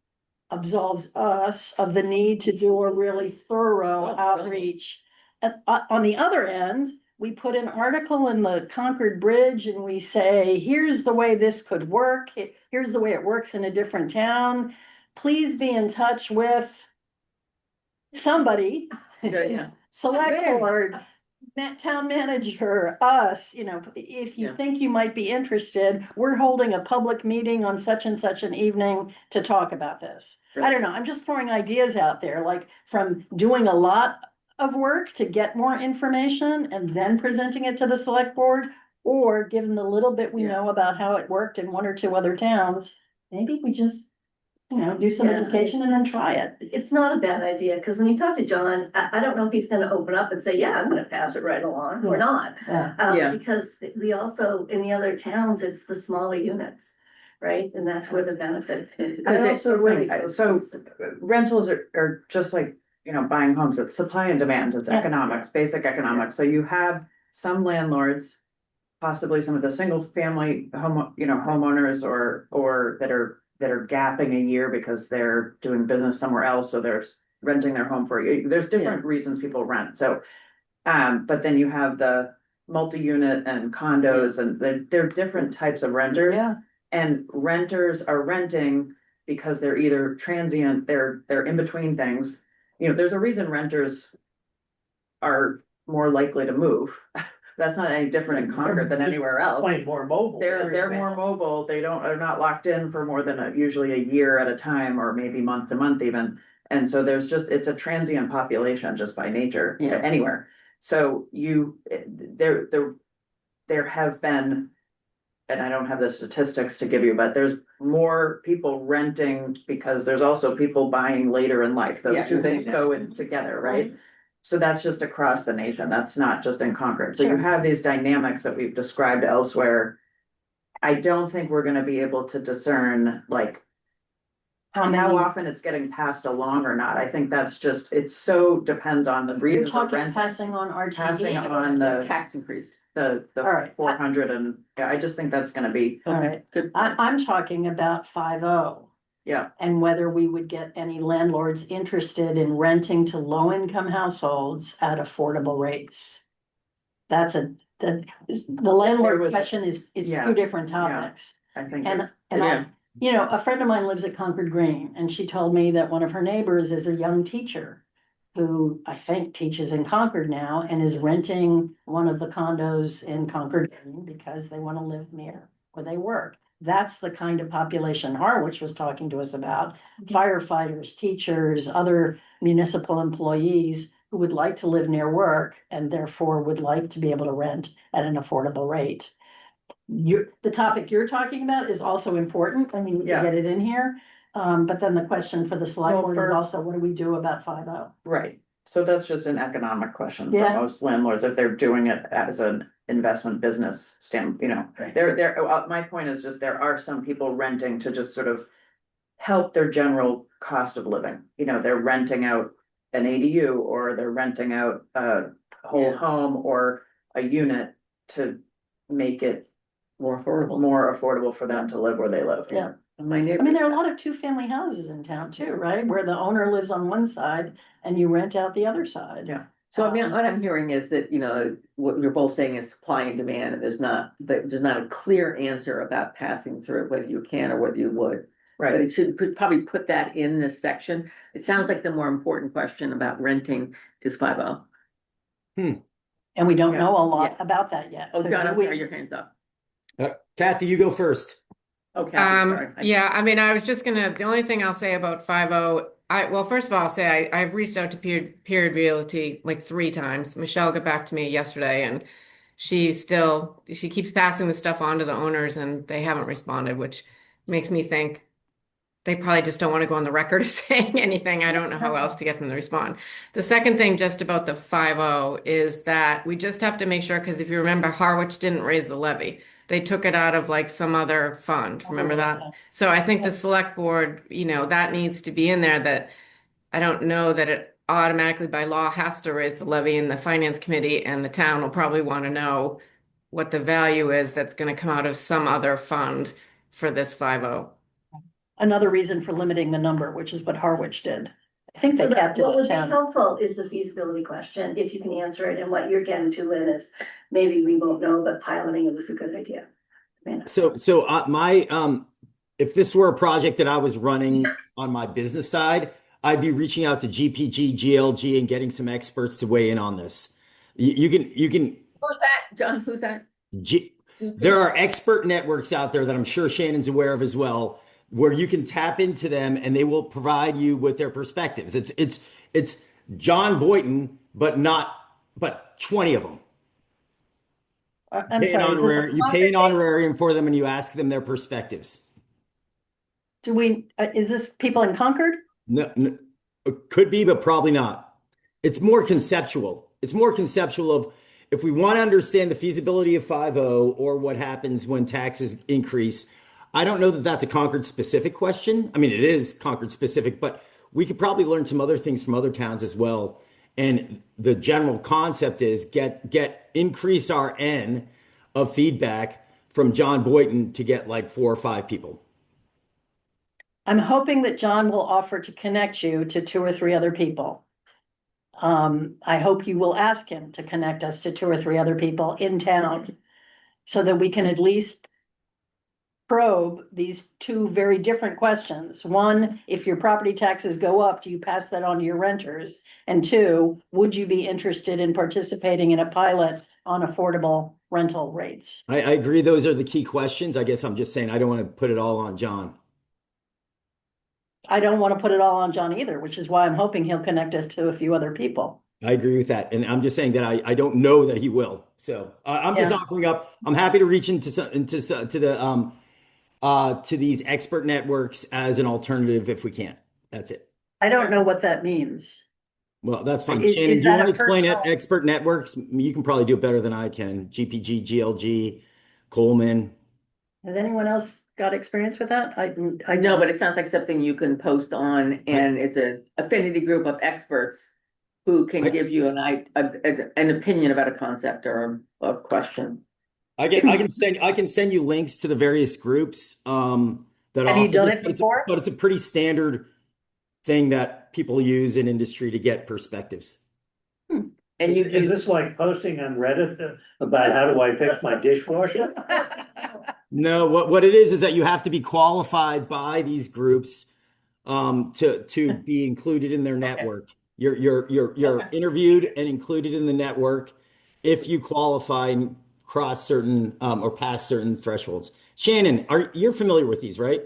absolves us of the need to do a really thorough Oh, outreach. And on the other end, we put an article in the Concord Bridge and we say, here's the way this could work. Here's the way it works in a different town. Please be in touch with somebody. Yeah. Select board, town manager, us, if you Yeah. think you might be interested, we're holding a public meeting on such and such an evening to talk about this. I don't know, I'm just throwing ideas out there, like from doing a lot of work to get more information and then presenting it to the select board, or given the little bit we Yeah. know about how it worked in one or two other towns, maybe we just, do some Yeah. education and then try it. It's not a bad idea, because when you talk to John, I don't know if he's gonna open up and say, yeah, I'm gonna pass it right along, or not. Yeah. Yeah. Because we also, in the other towns, it's the smaller units, right? And that's where the benefit. I also, so rentals are just like, buying homes, it's supply and demand, it's Yeah. economics, basic economics. So you have some landlords, possibly some of the single family homeowners or that are gapping a year because they're doing business somewhere else, so they're renting their home for a year. There's different reasons people rent, so. But then you have the multi-unit and condos and they're different types of renters. Yeah. And renters are renting because they're either transient, they're in between things. There's a reason renters are more likely to move. That's not any different in Concord than anywhere else. Plain more mobile. They're more mobile. Are not locked in for more than usually a year at a time, or maybe month to month even. And so it's a transient population just by nature, Yeah. anywhere. So there have been, and I don't have the statistics to give you, but there's more people renting because there's also people buying later in life. Yeah, Those two things exactly. go in together, right? So that's just across the nation. That's not just in Concord. So you have these dynamics that we've described elsewhere. I don't think we're gonna be able to discern like How And how many, often it's getting passed along or not, I think that's just, it so depends on the you're reason for talking renting. passing on Passing RTD? on the, Tax increase. the All right. 400 and, yeah, I just think that's gonna be, All Okay, right. good. I'm talking about 5-0. yeah, And whether we would get any landlords interested in renting to low-income households at affordable rates. That's the landlord was- question is yeah, two different yeah. topics. I think. And Yeah. a friend of mine lives at Concord Green, and she told me that one of her neighbors is a young teacher who I think teaches in Concord now and is renting one of the condos in Concord Green because they want to live near where they work. That's the kind of population Harwich was talking to us about, firefighters, teachers, other municipal employees who would like to live near work and therefore would like to be able to rent at an affordable rate. The topic you're talking about is also important. I mean, to Yeah. get it in here. But then the question for the select Well, board is for- also, what do we do about 5-0? Right, so that's just an economic question for Yeah. most landlords, if they're doing it as an investment business stand, you know. Right. My point is just, there are some people renting to just sort of help their general cost of living, you know, they're renting out an ADU, or they're renting out a whole Yeah. home or a unit to make it More affordable. more affordable for them to live where they live. Yeah. My I neighbor. mean, there are a lot of two-family houses in town too, right? Where the owner lives on one side and you rent out the other side. Yeah. So I mean, what I'm hearing is that, what you're both saying is supply and demand, and there's not a clear answer about passing through, whether you can or whether you would. But Right, it should probably put that in this section. It sounds like the more important question about renting is 5-0. And we don't Yeah. know a lot about that yet. Oh, John, We- your hands up. Kathy, you go first. Oh, Kathy, sorry. Yeah, I mean, I was just gonna, the only thing I'll say about 5-0, well, first of all, I'll say I've reached out to Peer Realty like 3 times. Michelle got back to me yesterday, and she keeps passing the stuff on to the owners, and they haven't responded, which makes me think they probably just don't want to go on the record as saying anything. I don't know how else to get them to respond. The second thing just about the 5-0 is that we just have to make sure, because if you remember, Harwich didn't raise the levy. They took it out of like some other fund. Remember that? So I think the select board, that needs to be in there, that I don't know that it automatically by law has to raise the levy, and the finance committee and the town will probably want to know what the value is that's going to come out of some other fund for this 5-0. Another reason for limiting the number, which is what Harwich did. I think they So capped it what at would be 10. helpful is the feasibility question, if you can answer it, and what you're getting to, Lynn, is maybe we won't know, but piloting it was a good idea. So if this were a project that I was running on my business side, I'd be reaching out to GPG, GLG, and getting some experts to weigh in on this. You can. Who's that, John? Who's that? There are expert networks out there that I'm sure Shannon's aware of as well, where you can tap into them and they will provide you with their perspectives. It's John Boynton, but 20 of them. I'm sorry, You pay an honorarium for them and you ask them their perspectives. is this people in Concord? No, it could be, but probably not. It's more conceptual. It's more conceptual of, if we want to understand the feasibility of 5-0 or what happens when taxes increase. I don't know that that's a Concord specific question. I mean, it is Concord specific, but we could probably learn some other things from other towns as well. And the general concept is increase our N of feedback from John Boynton to get like 4 or 5 people. I'm hoping that John will offer to connect you to 2 or 3 other people. I hope you will ask him to connect us to 2 or 3 other people in town so that we can at least probe these 2 very different questions. 1, if your property taxes go up, do you pass that on to your renters? And 2, would you be interested in participating in a pilot on affordable rental rates? I agree. Those are the key questions. I guess I'm just saying I don't want to put it all on John. I don't want to put it all on John either, which is why I'm hoping he'll connect us to a few other people. I agree with that. And I'm just saying that I don't know that he will. So I'm just offering up. I'm happy to reach into these expert networks as an alternative if we can. That's it. I don't know what that means. Well, that's fine. Is Shannon, do you that want to a explain it? personal- Expert networks? You can probably do it better than I can. GPG, GLG, Coleman. Has anyone else got experience with that? I know, but it sounds like something you can post on, and it's a affinity group of experts who can give you an opinion about a concept or a question. I can send you links to the various groups that Have you offer done this, it but it's, before? but it's a pretty standard thing that people use in industry to get perspectives. And you, Is this like posting on Reddit about how do I fix my dishwasher? No, what it is that you have to be qualified by these groups to be included in their network. You're interviewed and included in the network if you qualify and cross certain or pass certain thresholds. Shannon, you're familiar with these, right?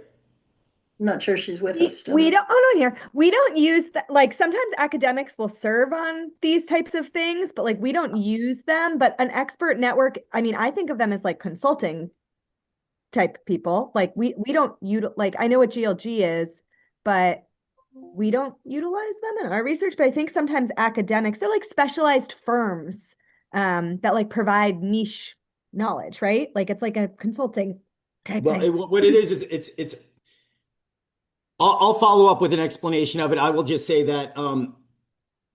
Not sure she's with We, us still. we don't, oh no, here, we don't use that, like sometimes academics will serve on these types of things, but like we don't use them. But an expert network, I mean, I think of them as like consulting type people. Like we don't like I know what GLG is, but we don't utilize them in our research. But I think sometimes academics, they're like specialized firms that like provide niche knowledge, right? Like it's like a consulting type Well, thing. what it is it's. I'll follow up with an explanation of it. I will just say that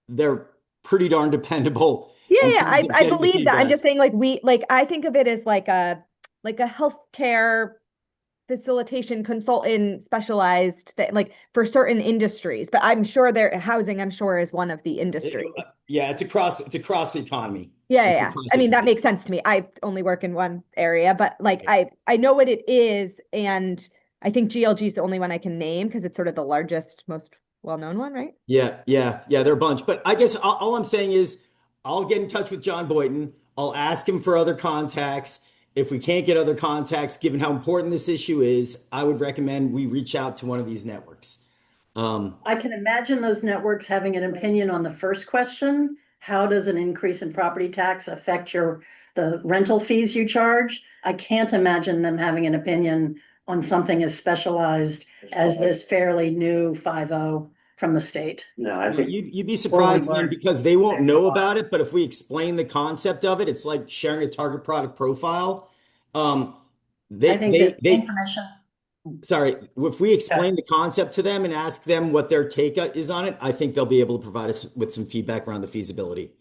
they're pretty darn dependable Yeah, in yeah, terms of I getting the believe that. I'm feedback. just saying like I think of it as like a healthcare facilitation consultant specialized that like for certain industries, but I'm sure their housing, I'm sure, is one of the industries. Yeah, it's across the economy. Yeah, It's yeah. across I the mean, that economy. makes sense to me. I only work in one area, but like I know what it is, and I think GLG is the only one I can name because it's sort of the largest, most well-known one, right? Yeah, they're a bunch. But I guess all I'm saying is I'll get in touch with John Boynton. I'll ask him for other contacts. If we can't get other contacts, given how important this issue is, I would recommend we reach out to one of these networks. I can imagine those networks having an opinion on the first question. How does an increase in property tax affect the rental fees you charge? I can't imagine them having an opinion on something as specialized as this fairly new 5.0 from the state. No, I think. You'd be surprised, Ian, because they won't know about it. But if we explain the concept of it, it's like sharing a target product profile. I think that information. Sorry, if we explain the concept to them and ask them what their take is on it, I think they'll be able to provide us with some feedback around the feasibility.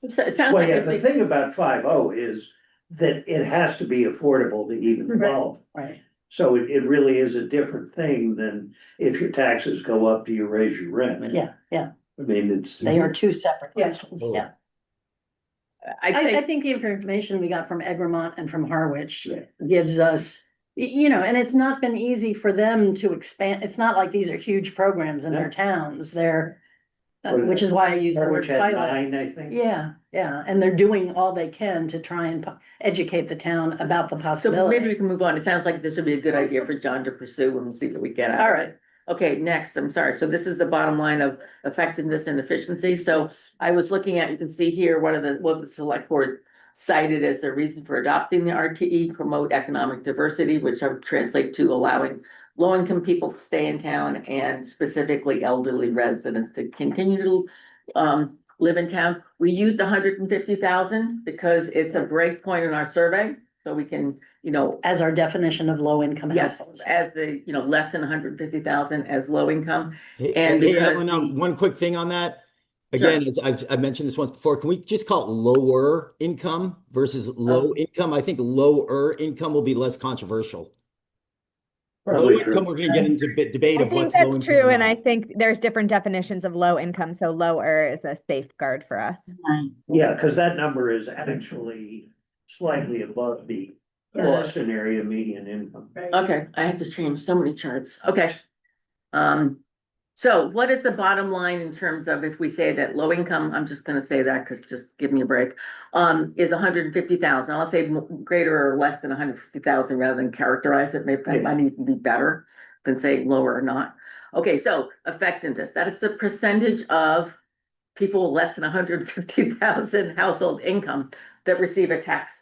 it sounds Well, like yeah, if the they- thing about 5.0 is that it has to be affordable to even qualify. Right. So it really is a different thing than if your taxes go up, do you raise your rent? Yeah, yeah. I mean, it's. They are two separate Yeah. questions. Totally. Yeah. I I think, think the information we got from Egremont and from Harwich Yeah. gives us, and it's not been easy for them to expand. It's not like these are huge programs in their No. towns. Which is why I use the word Harwich had pilot. 9, I think. Yeah, and they're doing all they can to try and educate the town about the so maybe possibility. we can move on. It sounds like this would be a good idea for John to pursue and see what we get out. All of right. it. Okay, next, I'm sorry. So this is the bottom line of effectiveness and efficiency. So I was looking at, you can see here, what the select board cited as the reason for adopting the RTE, promote economic diversity, which I would translate to allowing low-income people to stay in town and specifically elderly residents to continue to live in town. We used 150,000 because it's a break point in our survey, so we can, As our definition of low income yes, households. as the, less than 150,000 as low income. Hey, And hey, because Ellen, the- one quick thing on that. Again, as I've mentioned this once before, can we just call it lower income versus low income? I think lower income will be less controversial. Low Probably income, true. we're going to get into debate I of think what's low that's income. true, or and I not. think there's different definitions of low income, so lower is a safeguard for us. Yeah, because that number is actually slightly above the Boston area median income. Okay, I have to change so many charts. Okay. So what is the bottom line in terms of if we say that low income, I'm just gonna say that because just give me a break, is 150,000. I'll say greater or less than 150,000 rather than characterize it. Maybe that might even be better than saying lower or not. Okay, so effectiveness, that is the percentage of people with less than 150,000 household income that receive a tax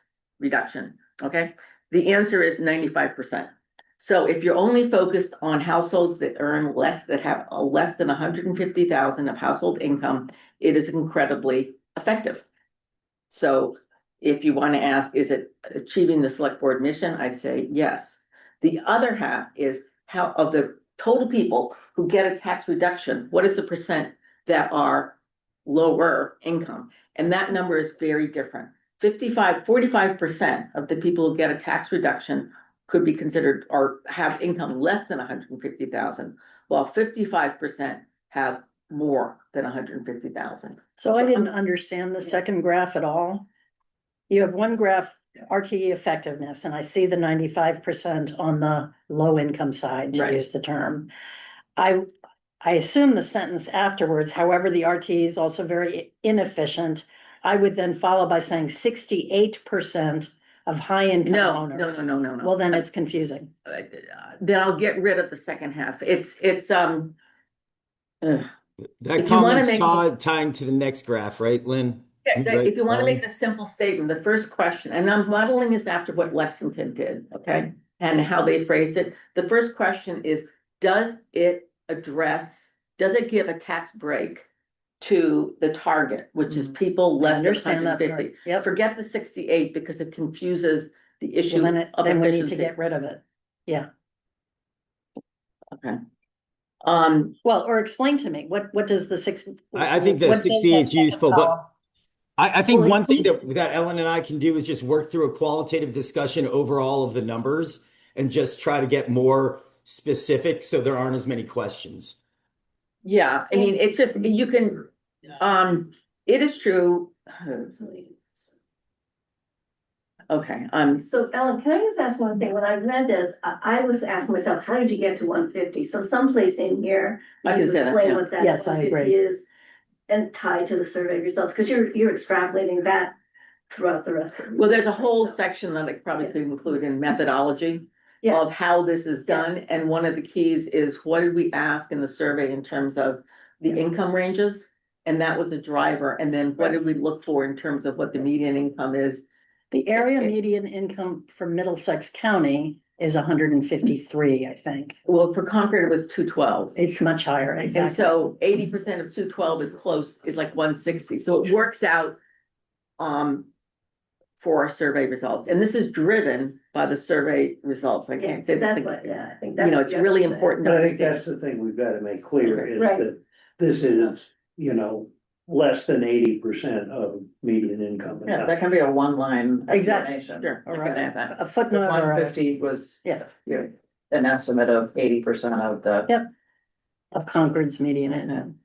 reduction. Okay, the answer is 95%. So if you're only focused on households that earn less, that have less than 150,000 of household income, it is incredibly effective. So if you want to ask, is it achieving the select board mission? I'd say yes. The other half is how, of the total people who get a tax reduction, what is the percent that are lower income? And that number is very different. 45% of the people who get a tax reduction could be considered or have income less than 150,000, while 55% have more than 150,000. So I didn't understand the second graph at all. You have one graph, RTE effectiveness, and I see the 95% on the low income side, to Right. use the term. I assume the sentence afterwards, however, the RTE is also very inefficient. I would then follow by saying 68% of high income No, owners. no. Well, then it's confusing. Then I'll get rid of the second half. It's ugh. That If you wanna comment's make- tying to the next graph, right, Lynn? If you want to Ellen? make a simple statement, the first question, and I'm modeling this after what Lexington did, okay? And how they phrased it. The first question is, does it give a tax break to the target, which is people I less than understand that part. 150? Yep. Forget the 68 because it confuses the issue Well, of then we need to efficiency. get rid of it. Yeah. Okay. Well, or explain to me, what does the six? I think the what does 68 is that second useful, column- but I think Well, one thing explain that Ellen and I can do is just work through a qualitative discussion over all of the numbers and just try to get more specific so there aren't as many questions. Yeah, I mean, it's just, you can, it is true. Okay, So Ellen, can I just ask one thing? When I read this, I was asking myself, how did you get to 150? So someplace in here, I you can say that, explain yeah. what that Yes, I 150 agree. is and tied to the survey results, because you're extrapolating that throughout the rest of. well, there's a whole section that I probably could include in methodology Yeah. of how this is done, and one of the keys is what did we ask in the survey in terms of the income ranges? And that was a driver, and then what did we look for in terms of what the median income is? The area median income for Middlesex County is 153, I think. Well, for Concord, it was 212. It's much higher, And exactly. so 80% of 212 is like 160, so it works out for our survey results, and this is driven by the survey results. I can't say this. That's what, yeah, I think that's. You know, what it's you really have to say. important to But I think understand. that's the thing we've got to make clear is Right. that this is, less than 80% of median income. Yeah, that can be a one-line Exactly. explanation. Sure, I All can right. add that. A footnote or One a, fifty was, Yeah. an estimate of 80% of the. Yep. Of Concord's median income.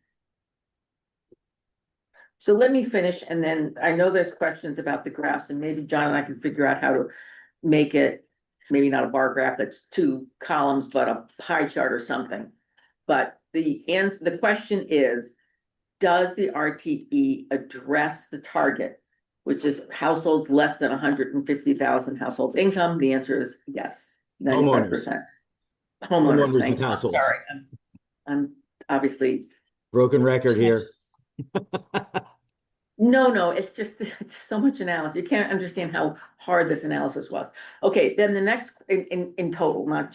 So let me finish, and then I know there's questions about the graphs, and maybe John and I can figure out how to make it, maybe not a bar graph that's 2 columns, but a pie chart or something. But the question is, does the RTE address the target, which is households less than 150,000 household income? The answer is yes, 95%. Homeowners Thank with you. households. Sorry, I'm obviously. Broken record here. No, it's just, it's so much analysis. You can't understand how hard this analysis was. Okay, then the next, in total, not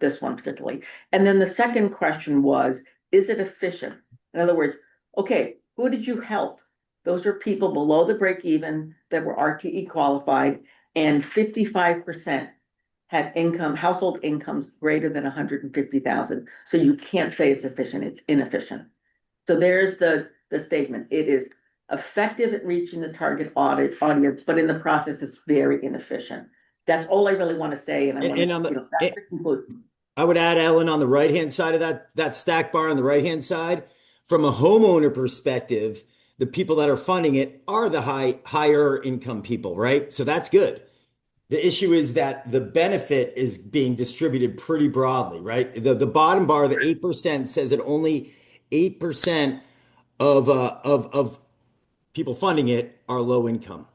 this one particularly. And then the second question was, is it efficient? In other words, okay, who did you help? Those were people below the break even that were RTE qualified, and 55% had household incomes greater than 150,000. So you can't say it's efficient, it's inefficient. So there's the statement. It is effective at reaching the target audience, but in the process, it's very inefficient. That's all I really want to say, and I want And on the- to, that's the conclusion. I would add, Ellen, on the right-hand side of that stack bar on the right-hand side, from a homeowner perspective, the people that are funding it are the higher income people, right? So that's good. The issue is that the benefit is being distributed pretty broadly, right? The bottom bar, the 8%, says that only 8% of people funding it are low income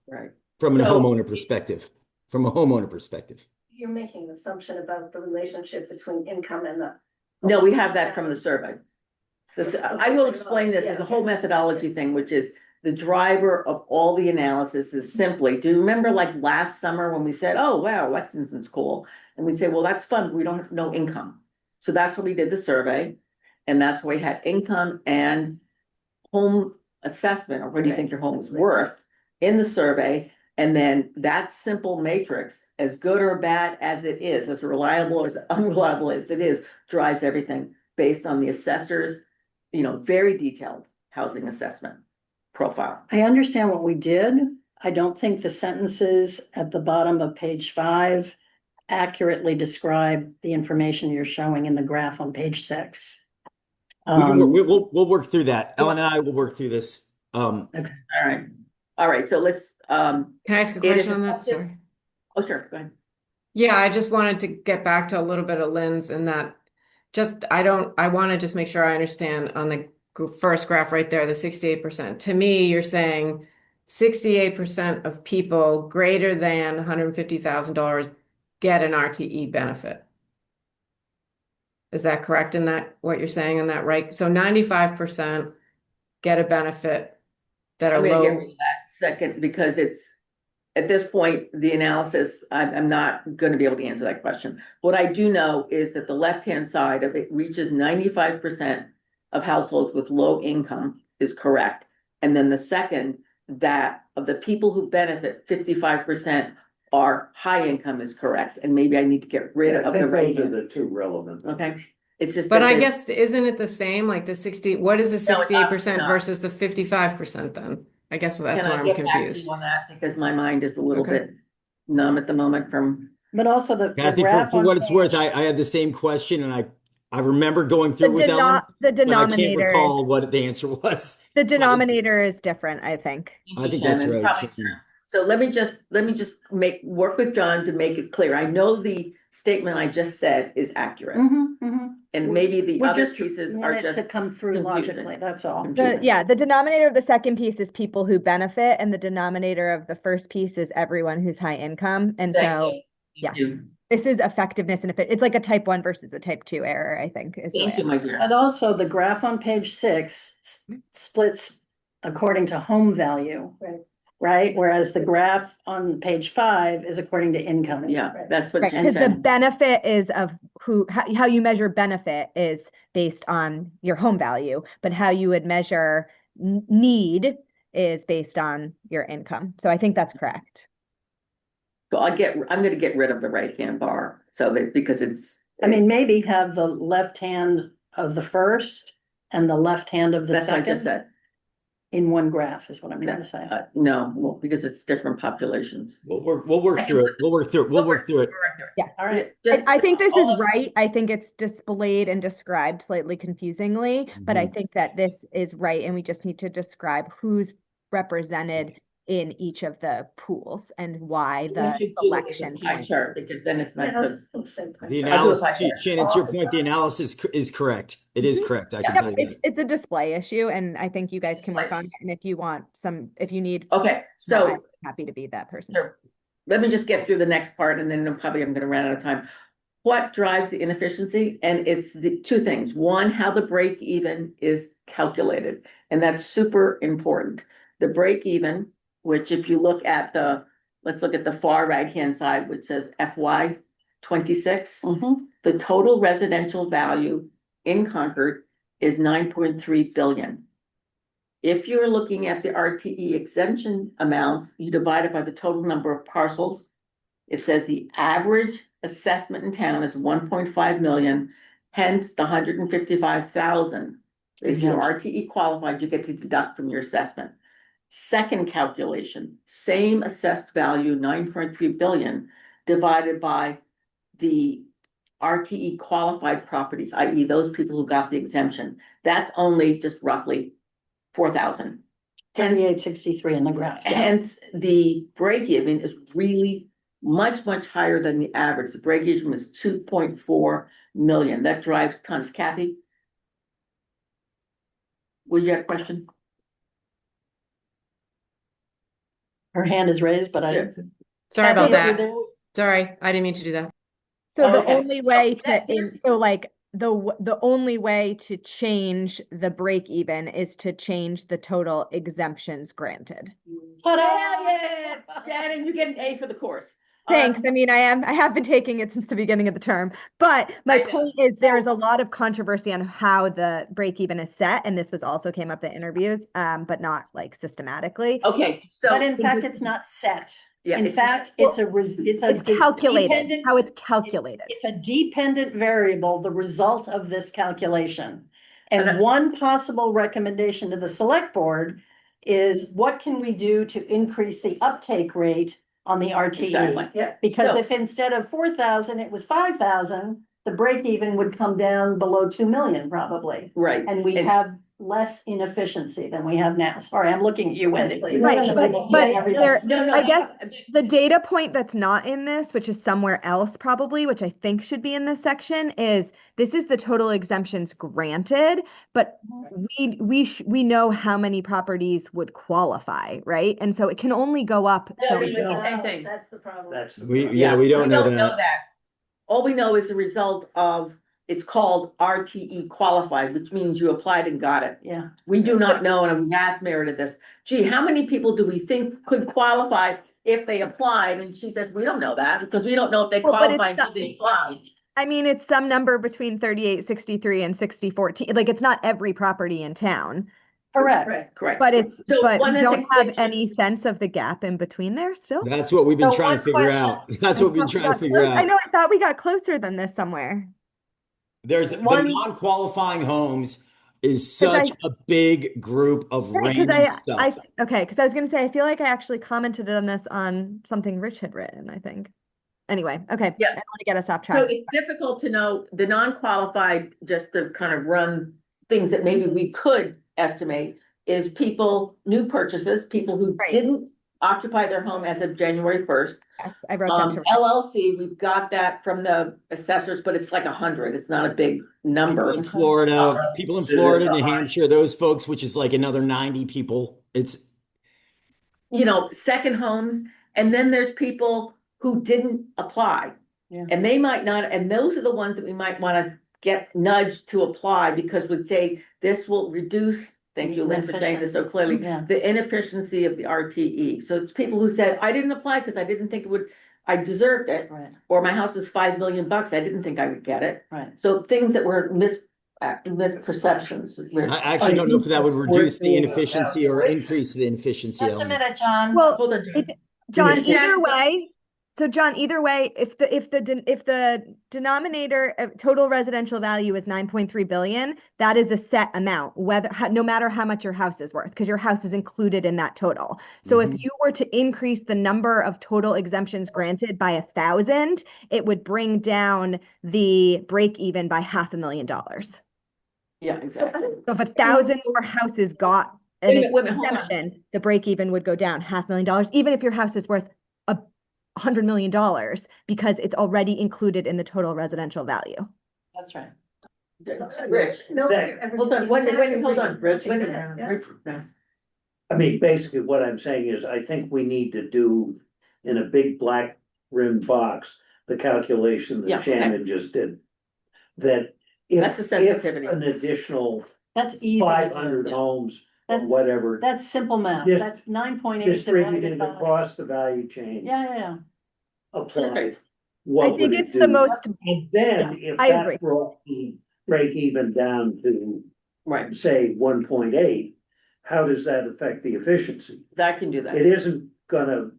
Right. from a So- homeowner perspective. From a homeowner perspective. You're making an assumption about the relationship between income and the. No, we have that from the survey. I will explain this as a whole methodology thing, which is the driver of all the analysis is simply, do you remember like last summer when we said, oh, wow, Lexington's cool? And we say, well, that's fun, but we don't have no income. So that's what we did the survey. And that's why we had income and home assessment, or what do you think your home is worth in the survey. And then that simple matrix, as good or bad as it is, as reliable or as unreliable as it is, drives everything based on the assessor's, very detailed housing assessment profile. I understand what we did. I don't think the sentences at the bottom of page 5 accurately describe the information you're showing in the graph on page 6. We'll work through that. Ellen and I will work through this. All right, so let's, Can I ask a It is question on that? effective- Sorry. oh, sure, go ahead. Yeah, I just wanted to get back to a little bit of Lynn's and that I want to just make sure I understand on the first graph right there, the 68%. To me, you're saying 68% of people greater than $150,000 get an RTE benefit. Is that correct in that, what you're saying in that, right? So 95% get a benefit that are I'm gonna get low. rid of that second because it's, at this point, the analysis, I'm not gonna be able to answer that question. What I do know is that the left-hand side of it reaches 95% of households with low income is correct. And then the second, that of the people who benefit, 55% are high income is correct. And maybe I need to get rid I of the think right those are hand. the two relevant. Okay, it's just. But that I there's- guess, isn't it the same, like the 60, what is the No, it's 68% not. versus the 55% then? I guess that's Can why I I'm get back to confused. you on that? Because my mind is a little Okay. bit numb at the moment from, But also the Kathy, graph for on what it's worth, page- I had the same question and I remember going The through it with Ellen, the but I can't denominator, recall what the answer was. the denominator is different, I think. I think that's Shannon, right. probably true. So let me just work with John to make it clear. I know the statement I just said is accurate. Mhm, mhm. And maybe the We other just pieces want are it to just, come through confusing. logically, that's all. The denominator of the second piece is people who benefit, and the denominator of the first piece is everyone who's high income. And so yeah. this is effectiveness and it's like a type 1 versus a type 2 error, I think. Is the way Thank you, I- my dear. And also the graph on page 6 splits according to home value. Right, whereas the graph on page 5 is according to income. Yeah, that's what Right, Jen because the said. benefit is of how you measure benefit is based on your home value, but how you would measure need is based on your income. So I think that's correct. So I'm gonna get rid of the right-hand bar, so that, because it's. I mean, maybe have the left hand of the first and the left hand of the That's what I just second said. in one graph is what I'm trying to say. No, well, because it's different populations. We'll work through it. We'll work through it. Yeah. All right. I think this is all of- right. I think it's displayed and described slightly confusingly, but I Mhm. think that this is right, and we just need to describe who's represented in each of the pools and why We the should do it as a selection pie point. chart, because then it's not Yeah, good. let's say that. The I'll do a analysis, pie chart. Shannon, to your point, the analysis is correct. It is correct. I can Yep, tell you that. it's a display issue, and I think you guys can work Display on it. And if you want if you need, Okay, no, so. I'm happy to be that person. Sure. Let me just get through the next part and then I'm gonna run out of time. What drives the inefficiency? And it's the two things. One, how the break even is calculated, and that's super important. The break even, which if you look at let's look at the far right-hand side, which says FY 26. Mhm. The total residential value in Concord is 9.3 billion. If you're looking at the RTE exemption amount, you divide it by the total number of parcels. It says the average assessment in town is 1.5 million, hence the 155,000. If you're RTE qualified, you get to deduct from your assessment. Second calculation, same assessed value, 9.3 billion, divided by the RTE qualified properties, i.e. those people who got the exemption. That's only just roughly 4,000. Hence, 3863 in the graph. yeah. hence, the break even is really much, much higher than the average. The break even was 2.4 million. That drives tons. Kathy? Will you have a question? Her hand is raised, but Yeah. Sorry about Kathy, are you that. there? Sorry, I didn't mean to do that. So the Okay, only so way that- the only way to change the break even is to change the total exemptions granted. Ta-da! Yeah, Shannon, you get an A for the course. Thanks. I mean, I have been taking it since the beginning of the term, but my I know. point is So- there is a lot of controversy on how the break even is set, and this was also came up in interviews, but not like systematically. Okay, so. But in fact, it's not set. Yeah, In fact, it's a, it's a. It's calculated, dependent- how it's calculated. It's a dependent variable, the result of this calculation. And And one possible recommendation to the select board is what can we do to increase the uptake rate on the Exactly. RTE? Yeah. Because So- if instead of 4,000, it was 5,000, the break even would come down below 2 million probably. Right. And we And- have less inefficiency than we have now. Sorry, I'm looking at you, Wendy. Right, but there, No, no. I guess the data point that's not in this, which is somewhere else probably, which I think should be in this section, is this is the total exemptions granted, but we know how many properties would qualify, right? And so it can only go up No, so no, much. it's the same thing. That's the problem. That's. the We, problem. yeah, we don't know that. that. All we know is the result of, it's called RTE qualified, which means you applied and got it. Yeah. We do not know, and we have merited this. Gee, how many people do we think could qualify if they applied? And she says, we don't know that because we don't know if they Well, but it's qualify until not- they apply. I mean, it's some number between 3863 and 6014. Like, it's not every property in town, Correct. Correct. but it's, So but one we of the don't things have that- any sense of the gap in between there still. That's what we've been So trying to one figure question- out. That's what we've been I thought we trying to got figure close- I out. know, I thought we got closer than this somewhere. There's the One- non-qualifying homes is 'Cause I- such a big group of Right, because random I, stuff. okay, because I was gonna say, I feel like I actually commented on this on something Rich had written, I think. Anyway, okay, Yeah. I don't want to get us off So track. it's difficult to know the non-qualified, just to kind of run things that maybe we could estimate is people, new purchases, people who Right. didn't occupy their home as of January first. Yes, I wrote that to. LLC, we've got that from the assessors, but it's like 100. It's not a big number. People in Florida, people in Florida, New Hampshire, those folks, which is like another 90 people. It's You know, second homes, and then there's people who didn't apply. Yeah. And they might not, and those are the ones that we might want to get nudged to apply because we'd say this will reduce, thank you, Lynn, for saying this so clearly, Yeah. the inefficiency of the RTE. So it's people who said, I didn't apply because I didn't think it would, I deserved it, Right, or my house is $5 million, I didn't think I would get it. right. So things that were misperceptions. I actually don't know if that would reduce the inefficiency or increase the inefficiency Just a element. minute, John. Well, Hold on, John. John, Yeah. either way, so John, either way, if the denominator of total residential value is 9.3 billion, that is a set amount, no matter how much your house is worth, because your house is included in that total. So if Mhm. you were to increase the number of total exemptions granted by 1,000, it would bring down the break even by $500,000. Yeah, So I exactly. don't- So if 1,000 more houses got Wait a an minute, wait a minute, hold on. exemption, the break even would go down $500,000, even if your house is worth $100 million, because it's already included in the total residential value. That's right. Rich, hold on, wait, hold on, Rich, wait a minute. Yeah. Rich, yes. I mean, basically what I'm saying is I think we need to do in a big black rim box, the calculation Yeah, that okay. Shannon just did. That That's the if sensitivity. an additional That's easy. to do. 500 homes or That- whatever That's simple math. Dis- That's 9.8 distributed divided by. across the value chain Yeah, yeah, applied. Perfect. I What think would it it's the do? most, And then Yeah, if I agree. that brought the break even down to, Right, say, 1.8, how does that affect the efficiency? that can do It that. isn't gonna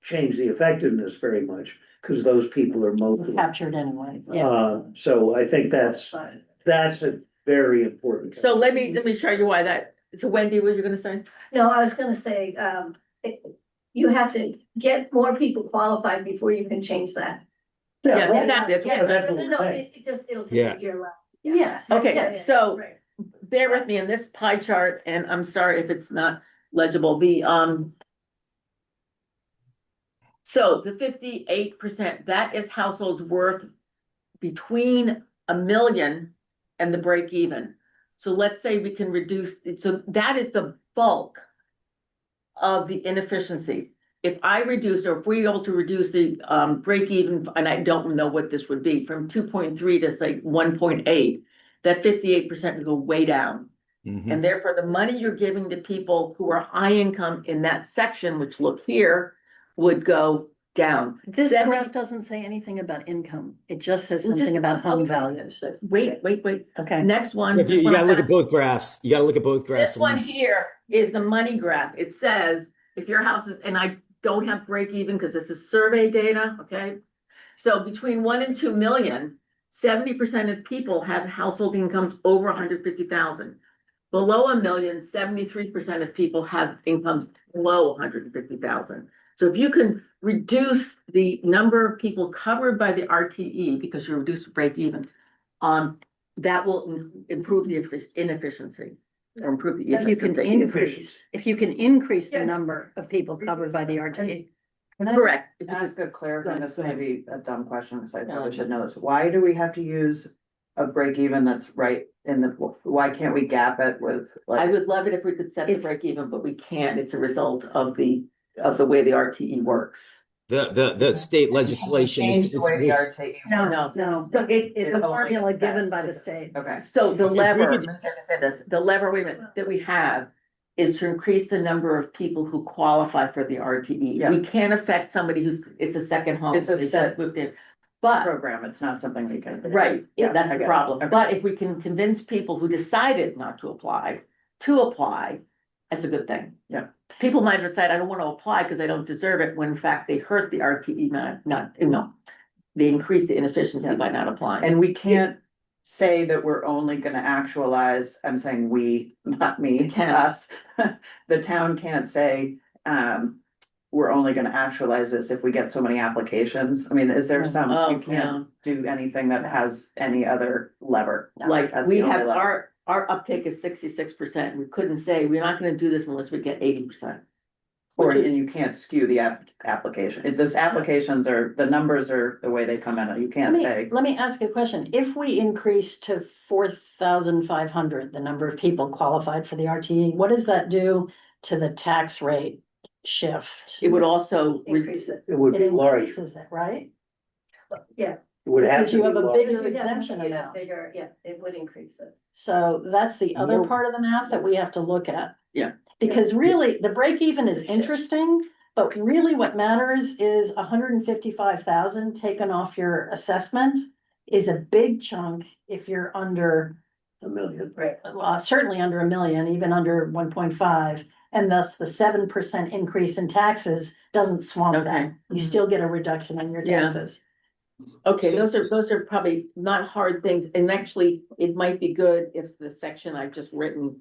change the effectiveness very much, cause those people are mostly. captured anyway. Yeah. So I think that's a very important. So let me show you why that, so Wendy, what were you gonna say? No, I was gonna say, you have to get more people qualified before you can change that. Yeah, right. exactly, that's Yeah, what, that's no, what no, we're no, saying. it just, it'll Yeah. take a year left. Yes. Okay, Yeah, so- right. bear with me in this pie chart, and I'm sorry if it's not legible, so the 58%, that is households worth between 1 million and the break even. So let's say we can reduce, so that is the bulk of the inefficiency. If I reduce, or if we're able to reduce the break even, and I don't know what this would be, from 2.3 to say 1.8, that 58% would go way down. Mhm. And therefore, the money you're giving to people who are high income in that section, which look here, would go down. This 70 graph doesn't say anything about income. It just says Well, just- something about home values. Wait. Okay. Next one. You this one gotta I'm look gonna- at both graphs. You gotta look at both graphs. This one here is the money graph. It says, if your house is, and I don't have break even, because this is survey data, okay? So between 1 and 2 million, 70% of people have household incomes over 150,000. Below 1 million, 73% of people have incomes below 150,000. So if you can reduce the number of people covered by the RTE, because you reduce the break even, that will improve the inefficiency, or improve the If you can efficiency. increase the Yeah. number of people covered by the RTE. Correct. If you Can I could- ask a clarifying, this Go ahead. may be a dumb question, because I Yeah. probably should know this. Why do we have to use a break even that's right in the, why can't we gap it with I like? would love it if we could set the It's- break even, but we can't. It's a result of the way the RTE works. The state legislation is, Change the way the it's, RTE. No. So It's a It only formula affects- given by the state. Okay. So the If we lever, could- let me say this, the lever, wait a minute, that we have is to increase the number of people who qualify for the RTE. Yeah. We can't affect somebody it's a second home. It's a they just set moved in. But, Program, it's not something we can. right, Yeah, that's I the get it. problem. Okay. But if we can convince people who decided not to apply, that's a good thing. Yeah. People might decide, I don't want to apply because I don't deserve it, when in fact they hurt the RTE, they increase the inefficiency Yeah. by not applying. And we can't say that we're only gonna actualize, I'm saying we, not me, The town. us. The town can't say, we're only gonna actualize this if we get so many applications. I mean, is there some, Oh, you can't do anything that has any other lever? Like, That's we the only have, lever. our uptake is 66%. We couldn't say, we're not gonna do this unless we get 80%. Or, and you can't skew the application. If this applications are, the numbers are the way they come in, you can't say. Let me ask you a question. If we increase to 4,500, the number of people qualified for the RTE, what does that do to the tax rate shift? It would also Increase it. It would It be large. increases it, right? Yeah. It would have Because to you be have a large. bigger exemption Yeah, amount. bigger, yeah, it would increase it. So that's the other Nope. part of the math that we have to look at. Yeah. Because really, the break even is interesting, but really what matters is 155,000 taken off your assessment is a big chunk if you're under, A million. Right. certainly under 1 million, even under 1.5. And thus the 7% increase in taxes doesn't swamp that. Okay. You still get a reduction in your Yeah. taxes. Okay, So- those are probably not hard things, and actually, it might be good if the section I've just written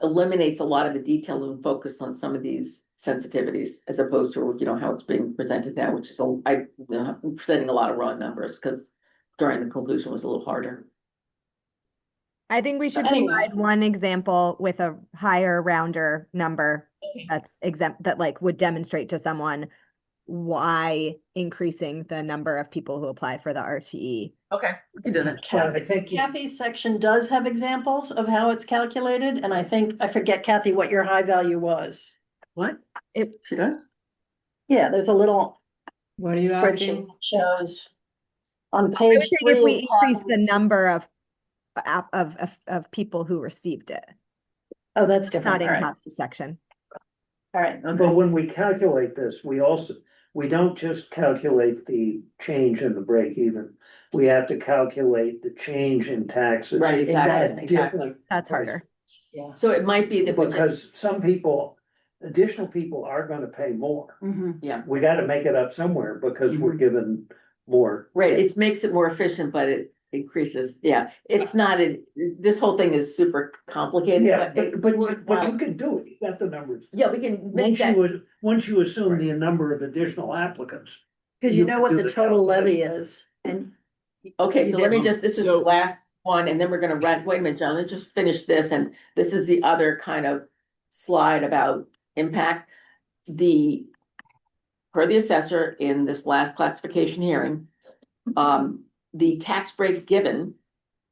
eliminates a lot of the detail and focus on some of these sensitivities, as opposed to, how it's being presented now, which is, I'm presenting a lot of raw numbers, because during the conclusion was a little harder. I think we should Anyway. provide one example with a higher rounder number that's exempt, that like would demonstrate to someone why increasing the number of people who apply for the RTE. Okay, we can do that. Well, I think Kathy's section does have examples of how it's calculated, and I forget, Kathy, what your high value was. What? It- She does? Yeah, there's a little What are you spreadsheet asking? that shows. On I would page say 3. if we it increase the has- number of people who received it, Oh, that's it's different, not in all right, Kathy's section. all right. But when we calculate this, we don't just calculate the change in the break even. We have to calculate the change in taxes. Right, at exactly, exactly. different That's price harder. Yeah. So it might be that we just, Because some people, additional people are gonna pay more. Mhm. We gotta make it up somewhere because we're given more. right, it makes it more efficient, but it increases, it's not, this whole thing is super complicated, Yeah, but it but works you well. can do it. You got the numbers. Yeah, we can make that. Once you assume the number of additional applicants. Cause you know can what do the the total levy calculation. is, and. Okay, so let me just, this is the So- last one, and then we're gonna run, wait a minute, John, let's just finish this, and this is the other kind of slide about impact. Per the assessor in this last classification hearing, the tax break given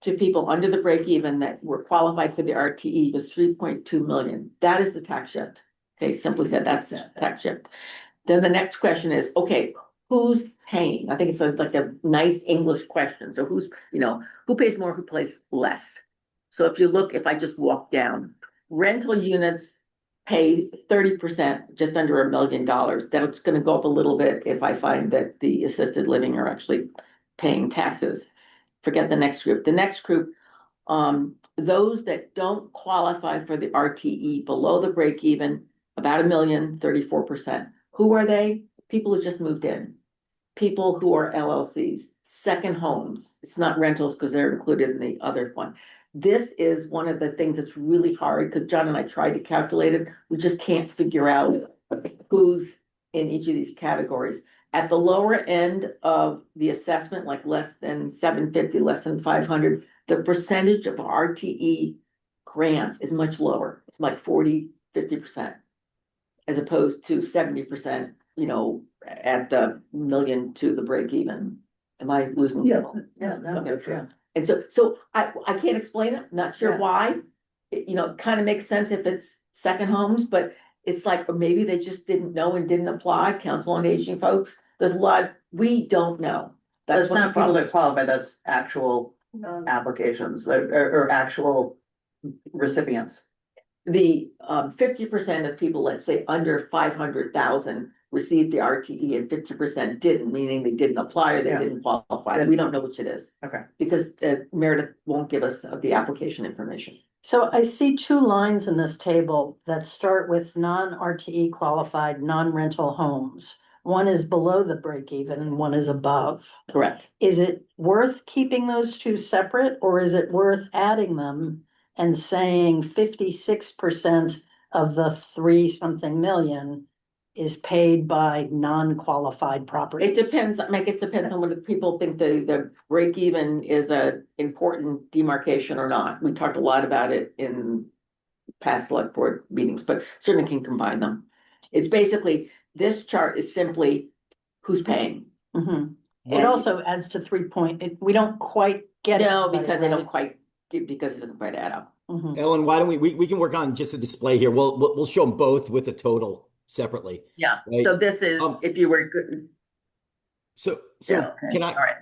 to people under the break even that were qualified for the RTE was 3.2 million. That is the tax shift. Okay, simply said, that's the tax shift. Then the next question is, okay, who's paying? I think it's like a nice English question. So who pays more, who pays less? So if I just walk down, rental units pay 30%, just under $1 million. That's gonna go up a little bit if I find that the assisted living are actually paying taxes. Forget the next group. The next group, those that don't qualify for the RTE below the break even, about $1 million, 34%. Who are they? People who just moved in. People who are LLCs, second homes. It's not rentals because they're included in the other one. This is one of the things that's really hard because John and I tried to calculate it. We just can't figure out who's in each of these categories. At the lower end of the assessment, like less than 750, less than 500, the percentage of RTE grants is much lower. It's like 40, 50%. As opposed to 70%, at the million to the break even. Am I losing? Yeah. people? Yeah, no, that's right. And so I can't explain it, not sure why. It kind of makes sense if it's second homes, but it's like, or maybe they just didn't know and didn't apply, Council on Aging folks. There's a lot, we don't know. That's what the not people problem that qualify, that's actual applications or actual recipients. The 50% of people, let's say under 500,000 received the RTE and 50% didn't, meaning they didn't apply or they Yeah. didn't qualify. We don't know which it is. Okay. Because Meredith won't give us the application information. So I see two lines in this table that start with non-RTE qualified, non-rental homes. One is below the break even and one is above. Correct. Is it worth keeping those two separate, or is it worth adding them and saying 56% of the 3-something million is paid by non-qualified properties? It depends, I guess it depends on whether people think the break even is a important demarcation or not. We talked a lot about it in past select board meetings, but certainly can combine them. It's basically, this chart is simply who's paying. Mhm. It also adds to 3 point, we don't quite get it. No, because they don't quite, because it doesn't quite add up. Mhm. Ellen, why don't we can work on just a display here. We'll show them both with a total separately. Yeah, Right. so this is, if you were good. So Yeah, okay. can I? All right.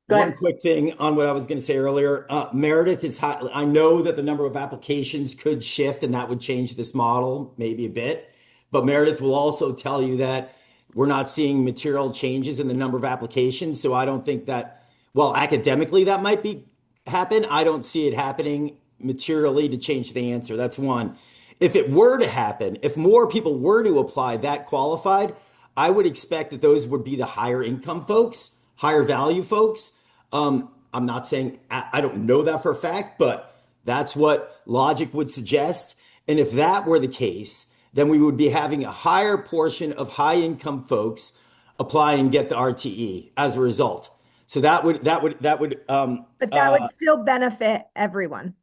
Go One ahead. quick thing on what I was going to say earlier. Meredith is high. I know that the number of applications could shift and that would change this model maybe a bit. But Meredith will also tell you that we're not seeing material changes in the number of applications. So I don't think that, well, academically that might be happen. I don't see it happening materially to change the answer. That's one. If it were to happen, if more people were to apply that qualified, I would expect that those would be the higher income folks, higher value folks. I'm not saying I don't know that for a fact, but that's what logic would suggest. And if that were the case, then we would be having a higher portion of high income folks apply and get the RTE as a result. So that would But that would still benefit everyone.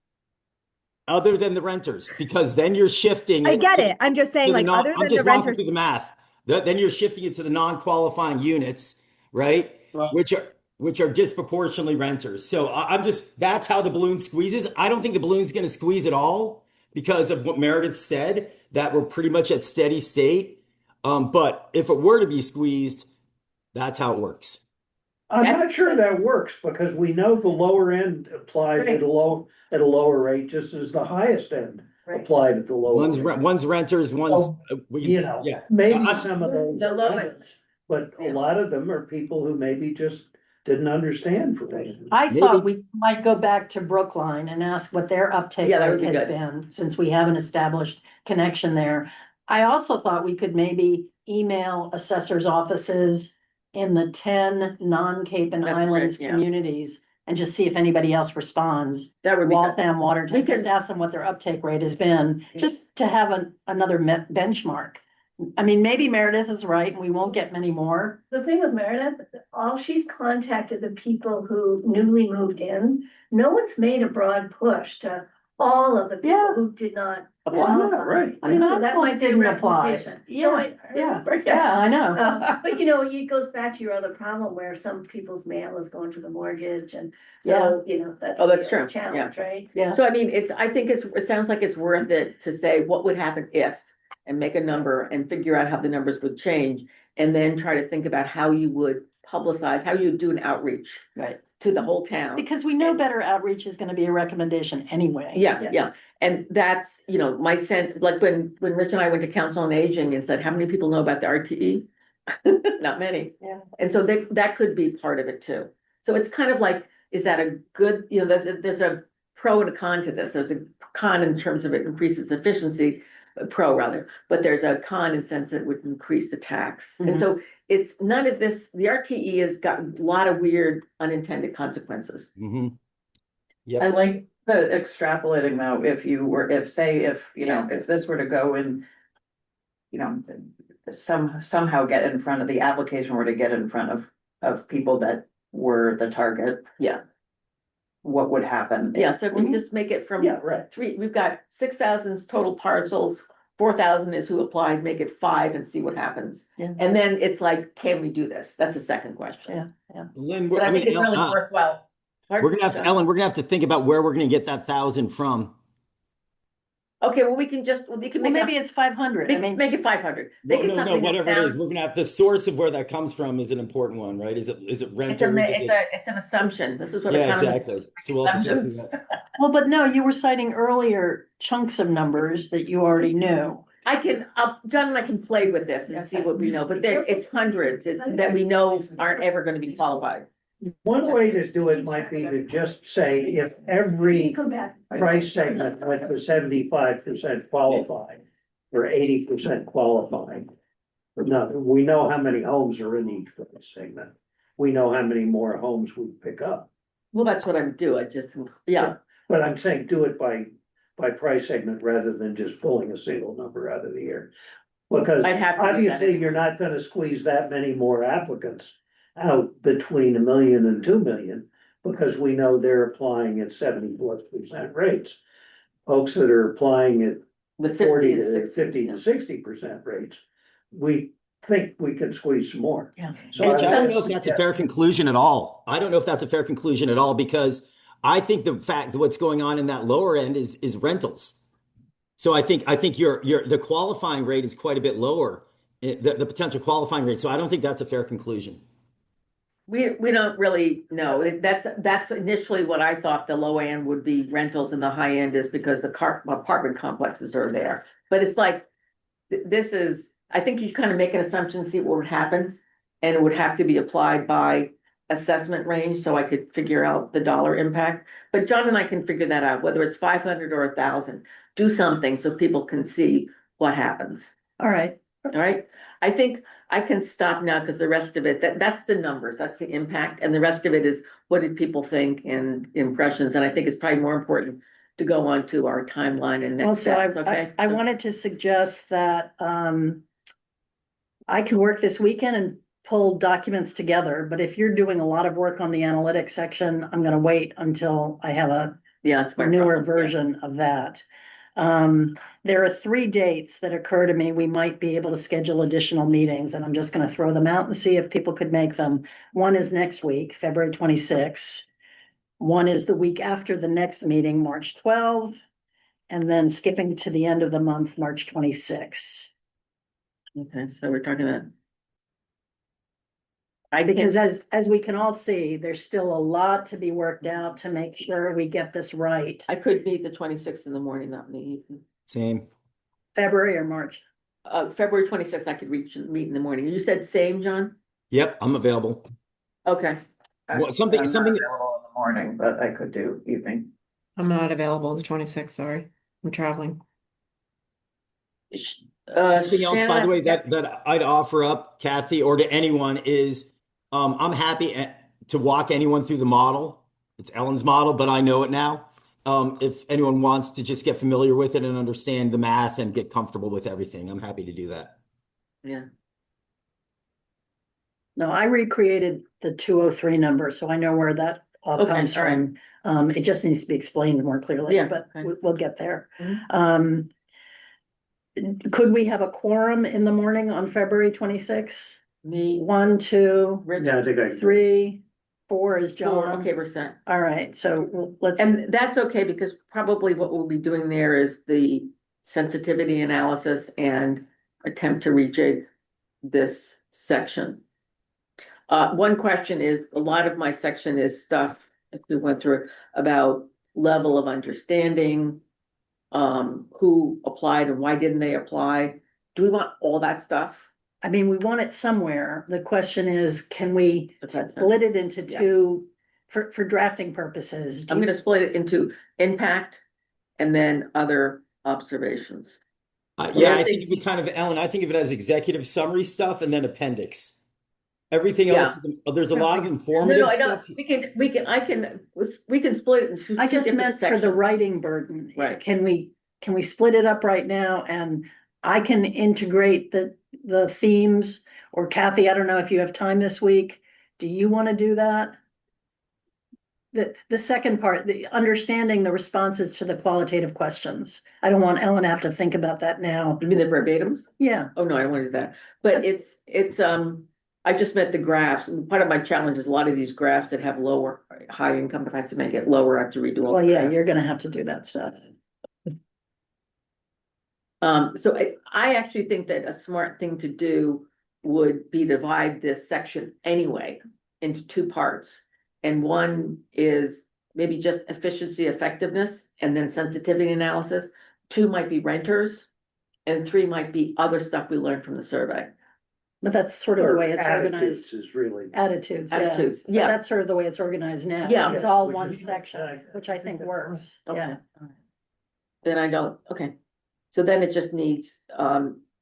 other than the renters, because then you're shifting. I get it. I'm just saying, like, other I'm than just the walking renters. through the math. Then you're shifting it to the non-qualifying units, right? Well- which are disproportionately renters. So I'm just, that's how the balloon squeezes. I don't think the balloon's going to squeeze at all because of what Meredith said, that we're pretty much at steady state. But if it were to be squeezed, that's how it works. I'm not sure that works because we know the lower end applied at a lower rate, just as the highest end Right. applied at the lower. rate. One's renters, one's, So, yeah. Maybe I- some of those The are low renters, but a Yeah. lot of them are people who maybe just didn't understand for reasons. I Maybe. thought we might go back to Brookline and ask what their uptake Yeah, that would rate be has good. been, since we have an established connection there. I also thought we could maybe email assessors' offices in the 10 non-Cape and That's Islands great, yeah. communities and just see if anybody else responds. That would be good. Waltham, Watertown, We can- just ask them what their uptake rate has been, just to have another benchmark. I mean, maybe Meredith is right and we won't get many more. The thing with Meredith, all she's contacted the people who newly moved in. No one's made a broad push to all of the people Yeah. who did not Apply. qualify. right. I mean, So I that might be a didn't apply. recommendation. Yeah, No, I remember, Yeah, I know. But it goes back to your other problem where some people's mail is going to the mortgage and Yeah. so, that's. Oh, that's the true, Challenge, right? Yeah. So I mean, I think it sounds like it's worth it to say what would happen if, and make a number and figure out how the numbers would change. And then try to think about how you would publicize, how you would do an outreach Right. to the whole town. Because we know better outreach is gonna be a recommendation anyway. Yeah. And that's, my sense, like when Rich and I went to Council on Aging and said, how many people know about the RTE? Not many. Yeah. And so that could be part of it too. So it's kind of like, is that a good, there's a pro and a con to this. There's a con in terms of it increases efficiency. pro rather, but there's a con in the sense that it would increase the tax. And so it's none of this, the RTE has got a lot of weird unintended consequences. Mm-hmm. I Yep. like the extrapolating though, if you were, if, you know, if this were to go in, you know, somehow get in front of the application were to get in front of people that were the target. Yeah. What would happen? Yeah, so if we just make it from Yeah, right. three, we've got 6,000 total parcels, 4,000 is who applied, make it 5 and see what happens. Yeah. And then it's like, can we do this? That's the second question. Yeah. Lynn, But I think it's really El- worthwhile. we're gonna have to, Ellen, we're gonna have to think about where we're gonna get that 1,000 from. Okay, well, we can just, we can Well, make maybe it, it's 500. I mean, make it 500. No, Make it no, something that whatever it is, sounds- we're gonna have, the source of where that comes from is an important one, right? Is it It's renters? Is it- it's an assumption. This is what Yeah, economists. exactly. So we'll have to sort through Assumptions. that. well, but no, you were citing earlier chunks of numbers that you already knew. I can, John and I can play with this and see what we know, but there, it's hundreds, it's that we know aren't ever gonna be qualified. One way to do it might be to just say if every Come back. price segment went to 75% qualified or 80% qualified. Now, we know how many homes are in each price segment. We know how many more homes we pick up. Well, that's what I would do, I just, yeah, But I'm saying do it by price segment rather than just pulling a single number out of the air. Because I'd have to do that. obviously you're not gonna squeeze that many more applicants out between 1 million and 2 million. Because we know they're applying at 70+% rates. Folks that are applying at the 40 50 to to 60. 50 to 60% rates. We think we can squeeze some more. Yeah. So Rich, I don't know if would that's a fair conclusion at all. I don't know if that's a fair conclusion at all, because I think the fact that what's going on in that lower end is rentals. So I think your the qualifying rate is quite a bit lower, the potential qualifying rate. So I don't think that's a fair conclusion. We don't really know, that's initially what I thought the low end would be rentals and the high end is because the apartment complexes are there. But it's like, this is, I think you kind of make an assumption, see what would happen. And it would have to be applied by assessment range, so I could figure out the dollar impact. But John and I can figure that out, whether it's 500 or 1,000, do something so people can see what happens. All right. All right, I think I can stop now because the rest of it, that's the numbers, that's the impact, and the rest of it is what did people think and impressions, and I think it's probably more important to go on to our timeline and next Also, steps, okay? I wanted to suggest that, I can work this weekend and pull documents together, but if you're doing a lot of work on the analytics section, I'm gonna wait until I have a Yeah, it's my newer problem, yeah. version of that. There are 3 dates that occur to me. We might be able to schedule additional meetings, and I'm just gonna throw them out and see if people could make them. One is next week, February 26th. One is the week after the next meeting, March 12th, and then skipping to the end of the month, March 26th. Okay, so we're talking about. I Because can, as we can all see, there's still a lot to be worked out to make sure we get this right. I could meet the 26th in the morning, not in the evening. Same. February or March? February 26th, I could meet in the morning. You said same, John? Yep, I'm available. Okay, Well, something- I'm not something- available in the morning, but I could do evening. I'm not available the 26th, sorry. I'm traveling. Something else, by Shannon- the way, that I'd offer up, Kathy, or to anyone is, I'm happy to walk anyone through the model. It's Ellen's model, but I know it now. If anyone wants to just get familiar with it and understand the math and get comfortable with everything, I'm happy to do that. Yeah, No, I recreated the 203 number, so I know where that all Okay, comes all right. from. It just needs to be explained more clearly, Yeah, but okay. we'll get there. Mhm. Could we have a quorum in the morning on February 26th? me, 1, 2, Rich, Yeah, I think I. 3, 4 is 4, John. okay, we're set. All right, so let's, And that's okay, because probably what we'll be doing there is the sensitivity analysis and attempt to rejig this section. One question is, a lot of my section is stuff, if we went through it, about level of understanding, who applied and why didn't they apply? Do we want all that stuff? I mean, we want it somewhere. The question is, can we Okay, so- split it into Yeah. 2 for drafting purposes? I'm gonna split it into impact and then other observations. Yeah, I I think- think of it kind of, Ellen, I think of it as executive summary stuff and then appendix. Everything Yeah. else, there's a lot of No, informative I don't, stuff. we can split it and shoot I two just different meant for the sections. writing burden. Right. Can we split it up right now and I can integrate the themes? Or Kathy, I don't know if you have time this week. Do you want to do that? The second part, the understanding the responses to the qualitative questions. I don't want Ellen to have to think about that now. You mean the verbatims? Yeah, Oh, no, I don't want to do that. But it's, I just meant the graphs. And part of my challenge is a lot of these graphs that have lower, high income, if I have to make it lower, I have to redo all. well, the yeah, graphs. you're gonna have to do that stuff. So I actually think that a smart thing to do would be divide this section anyway into two parts. And one is maybe just efficiency, effectiveness, and then sensitivity analysis. Two might be renters, and three might be other stuff we learned from the survey. But that's sort of the Or way it's attitudes organized. is really. Attitudes, yeah. Attitudes, But yeah. that's sort of the way it's organized now. Yeah. It's all Which one is- section, which I think works. Okay. Yeah. Then I don't, okay. So then it just needs,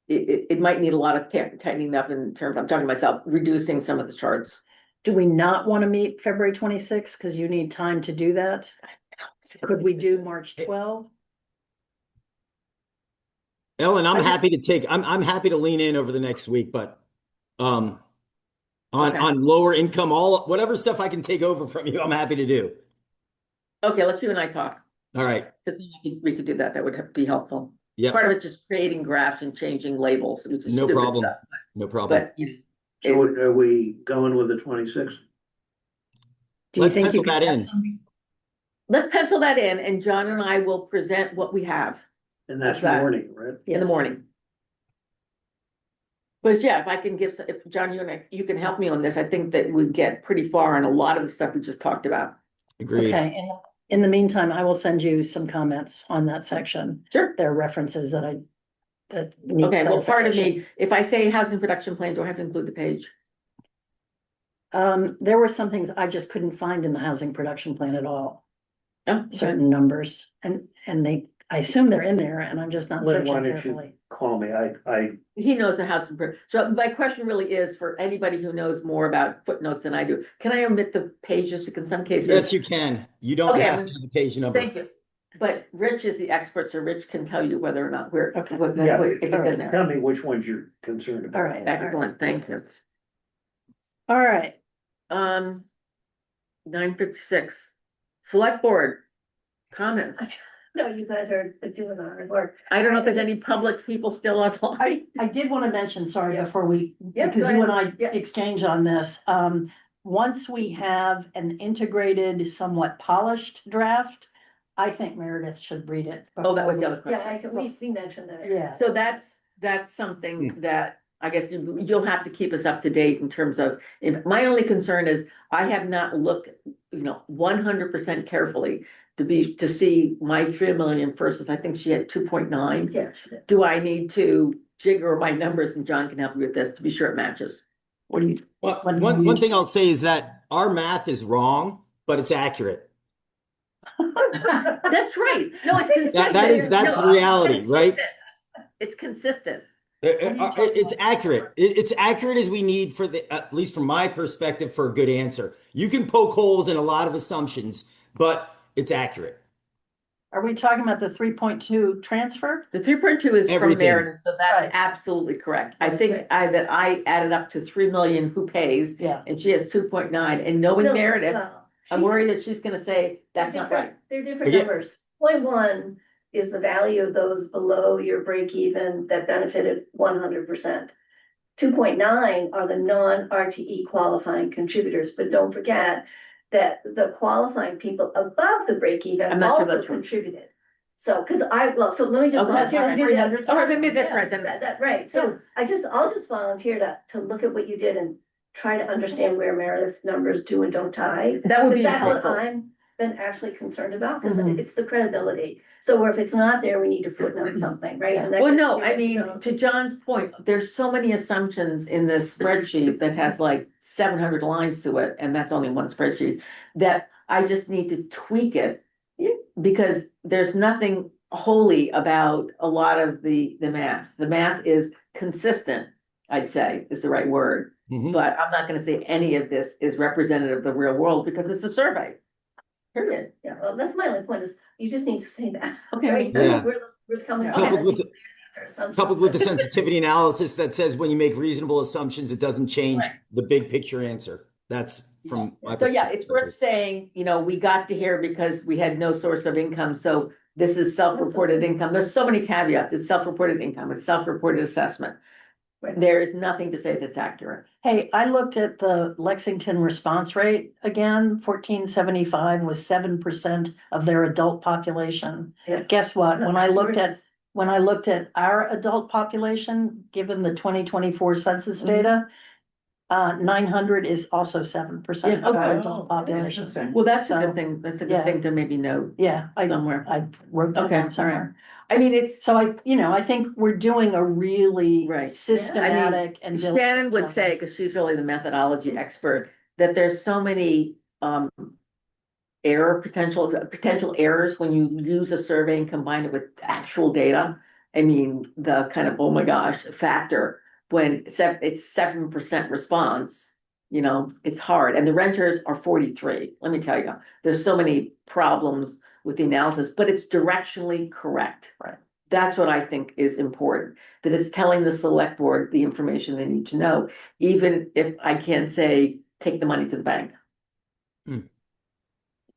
it might need a lot of tightening up in terms, I'm talking to myself, reducing some of the charts. Do we not want to meet February 26th? Because you need time to do that? Could we do March 12? Ellen, I just- I'm happy to lean in over the next week, but on Okay. lower income, whatever stuff I can take over from you, I'm happy to do. Okay, let's you and I talk, All right. because we could do that, that would be helpful. Yeah, Part of it's just creating graphs and changing labels, which is no stupid problem. stuff, No problem. but, you know. So are we going with the 26th? Do you Let's think you pencil could that have in. something? Let's pencil that in, and John and I will present what we have And that's That- morning, right? in the Yes. morning. But yeah, if I can if John, you can help me on this, I think that we'd get pretty far on a lot of the stuff we just talked about. Agreed. Okay, in the meantime, I will send you some comments on that section. Sure. There are references that need Okay, well, part of clarification. me, if I say housing production plan, do I have to include the page? There were some things I just couldn't find in the housing production plan at all, Oh, okay. certain numbers, and I assume they're in there, and I'm just not Lynn, why searching don't you carefully. call me? He knows the housing, so my question really is for anybody who knows more about footnotes than I do, can I omit the pages, because in some cases. Yes, you can. You don't Okay, have to have a page number. Thank you, but Rich is the expert, so Rich can tell you whether or not we're, Okay. Yeah, if it's in there. tell me which ones you're concerned about. All right. Excellent, thank you. All right, 9:56, select board comments. No, you guys are doing hard work. I don't know if there's any public people still online. I did want to mention, sorry, Yeah. before we, Yeah, because go you and I ahead. Yeah. exchange on this, once we have an integrated, somewhat polished draft, I think Meredith should read it. Oh, that was the before other Yeah, question. we mentioned that. Yeah. So that's something that I guess you'll have to keep us up to date in terms of, my only concern is I have not looked, 100% carefully to see my 3 million versus, I think she had 2.9. Yeah, she did. Do I need to jigger my numbers, and John can help me with this to be sure it matches? What do you? Well, What do one you- thing I'll say is that our math is wrong, but it's accurate. That's right. No, it's consistent. That's No, reality, it's right? consistent. It's consistent. It's accurate. It's accurate as we need at least from my perspective, for a good answer. You can poke holes in a lot of assumptions, but it's accurate. Are we talking about the 3.2 transfer? The 3.2 is from Everything. Meredith, so that's Right. absolutely correct. I Right. think I added up to 3 million who pays, Yeah. and she has 2.9, and knowing No, Meredith, well, I'm she- worried that she's gonna say, that's they're not different- right. They're different Again- numbers. Point one is the value of those below your break even that benefited 100%. 2.9 are the non-RTE qualifying contributors, but don't forget that the qualifying people above the break I'm even not sure also that's right. contributed. So, so let me just Okay, volunteer to all do right. that. All right, maybe that's right, then. Right, so I'll just volunteer to look at what you did and try to understand where Meredith's numbers do and don't tie. That would But be that's what helpful. I'm been actually concerned about, because Mhm. it's the credibility. So where if it's not there, we need to footnote something, right? And that Well, gets no, you I mean, know, to John's point, there's so many assumptions in this spreadsheet that has like 700 lines to it, and that's only one spreadsheet, that I just need to tweak it. Yeah. Because there's nothing wholly about a lot of the math. The math is consistent, I'd say is the right word. Mhm. But I'm not gonna say any of this is representative of the real world because it's a survey. Period. Yeah, well, that's my only point is, you just need to say that. Okay. right? Yeah. We're coming. Yeah. from. Coupled with, These are assumptions, coupled with but- the sensitivity analysis that says when you make reasonable assumptions, it doesn't change Right. the big picture answer. That's from my So yeah, perspective. it's worth saying, we got to here because we had no source of income, so this is self-reported income. There's so many caveats. It's self-reported income, it's self-reported assessment. Right. There is nothing to say that's accurate. Hey, I looked at the Lexington response rate again, 1475 was 7% of their adult population. Yeah. Guess what? When I looked at, Yours is- when I looked at our adult population, given the 2024 census Mhm. data, 900 is also 7% Yeah, of our okay. adult population. Interesting. Well, that's a So, good thing. That's a yeah. good thing to maybe note Yeah, somewhere. I wrote that Okay, all down right. somewhere. I mean, it's, So I think we're doing a really Right. systematic and. Shannon would say, because she's really the methodology expert, that there's so many potential errors when you use a survey and combine it with actual data. I mean, the kind of, oh my gosh, factor when it's 7% response, it's hard. And the renters are 43. Let me tell you, there's so many problems with the analysis, but it's directionally correct. Right. That's what I think is important, that it's telling the select board the information they need to know, even if I can't say, take the money to the bank.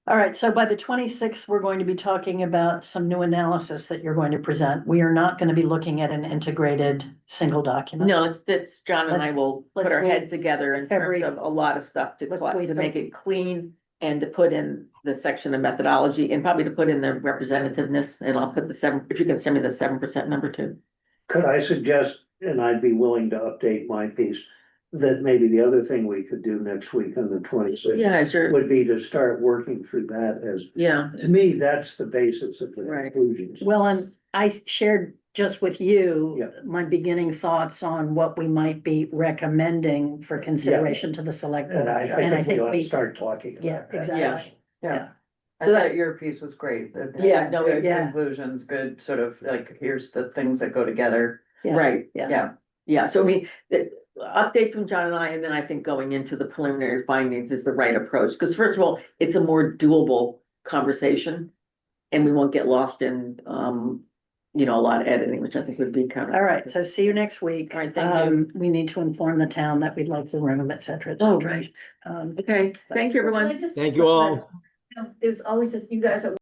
All right, so by the 26th, we're going to be talking about some new analysis that you're going to present. We are not going to be looking at an integrated single document. No, it's John and I Let's- will put let's our wait head together in February- terms of a lot of stuff to let's collect, wait to for- make it clean and to put in the section of methodology and probably to put in the representativeness, and I'll put if you can send me the 7% number too. Could I suggest, and I'd be willing to update my piece, that maybe the other thing we could do next week on the 26th Yeah, sure, would be to start working through that as, yeah, to me, that's the basis of the Right. conclusions. Well, and I shared just with you Yeah. my beginning thoughts on what we might be recommending for consideration to the select board. And I think we ought to we, start talking. yeah, about that. exactly. Yeah. I So that- thought your piece was great. It has Yeah, no, good yeah. conclusions, good sort of like, here's the things that go together. Yeah. right, Yeah. yeah, so I mean, the update from John and I, and then I think going into the preliminary findings is the right approach, because first of all, it's a more doable conversation. And we won't get lost in, a lot of editing, which I think would be kind of. All right, so see you next week. All right, thank you. We need to inform the town that we'd like the room, et cetera, et Oh, cetera. right. Okay, thank you, everyone. Can I just- Thank you all. There's always this, you guys are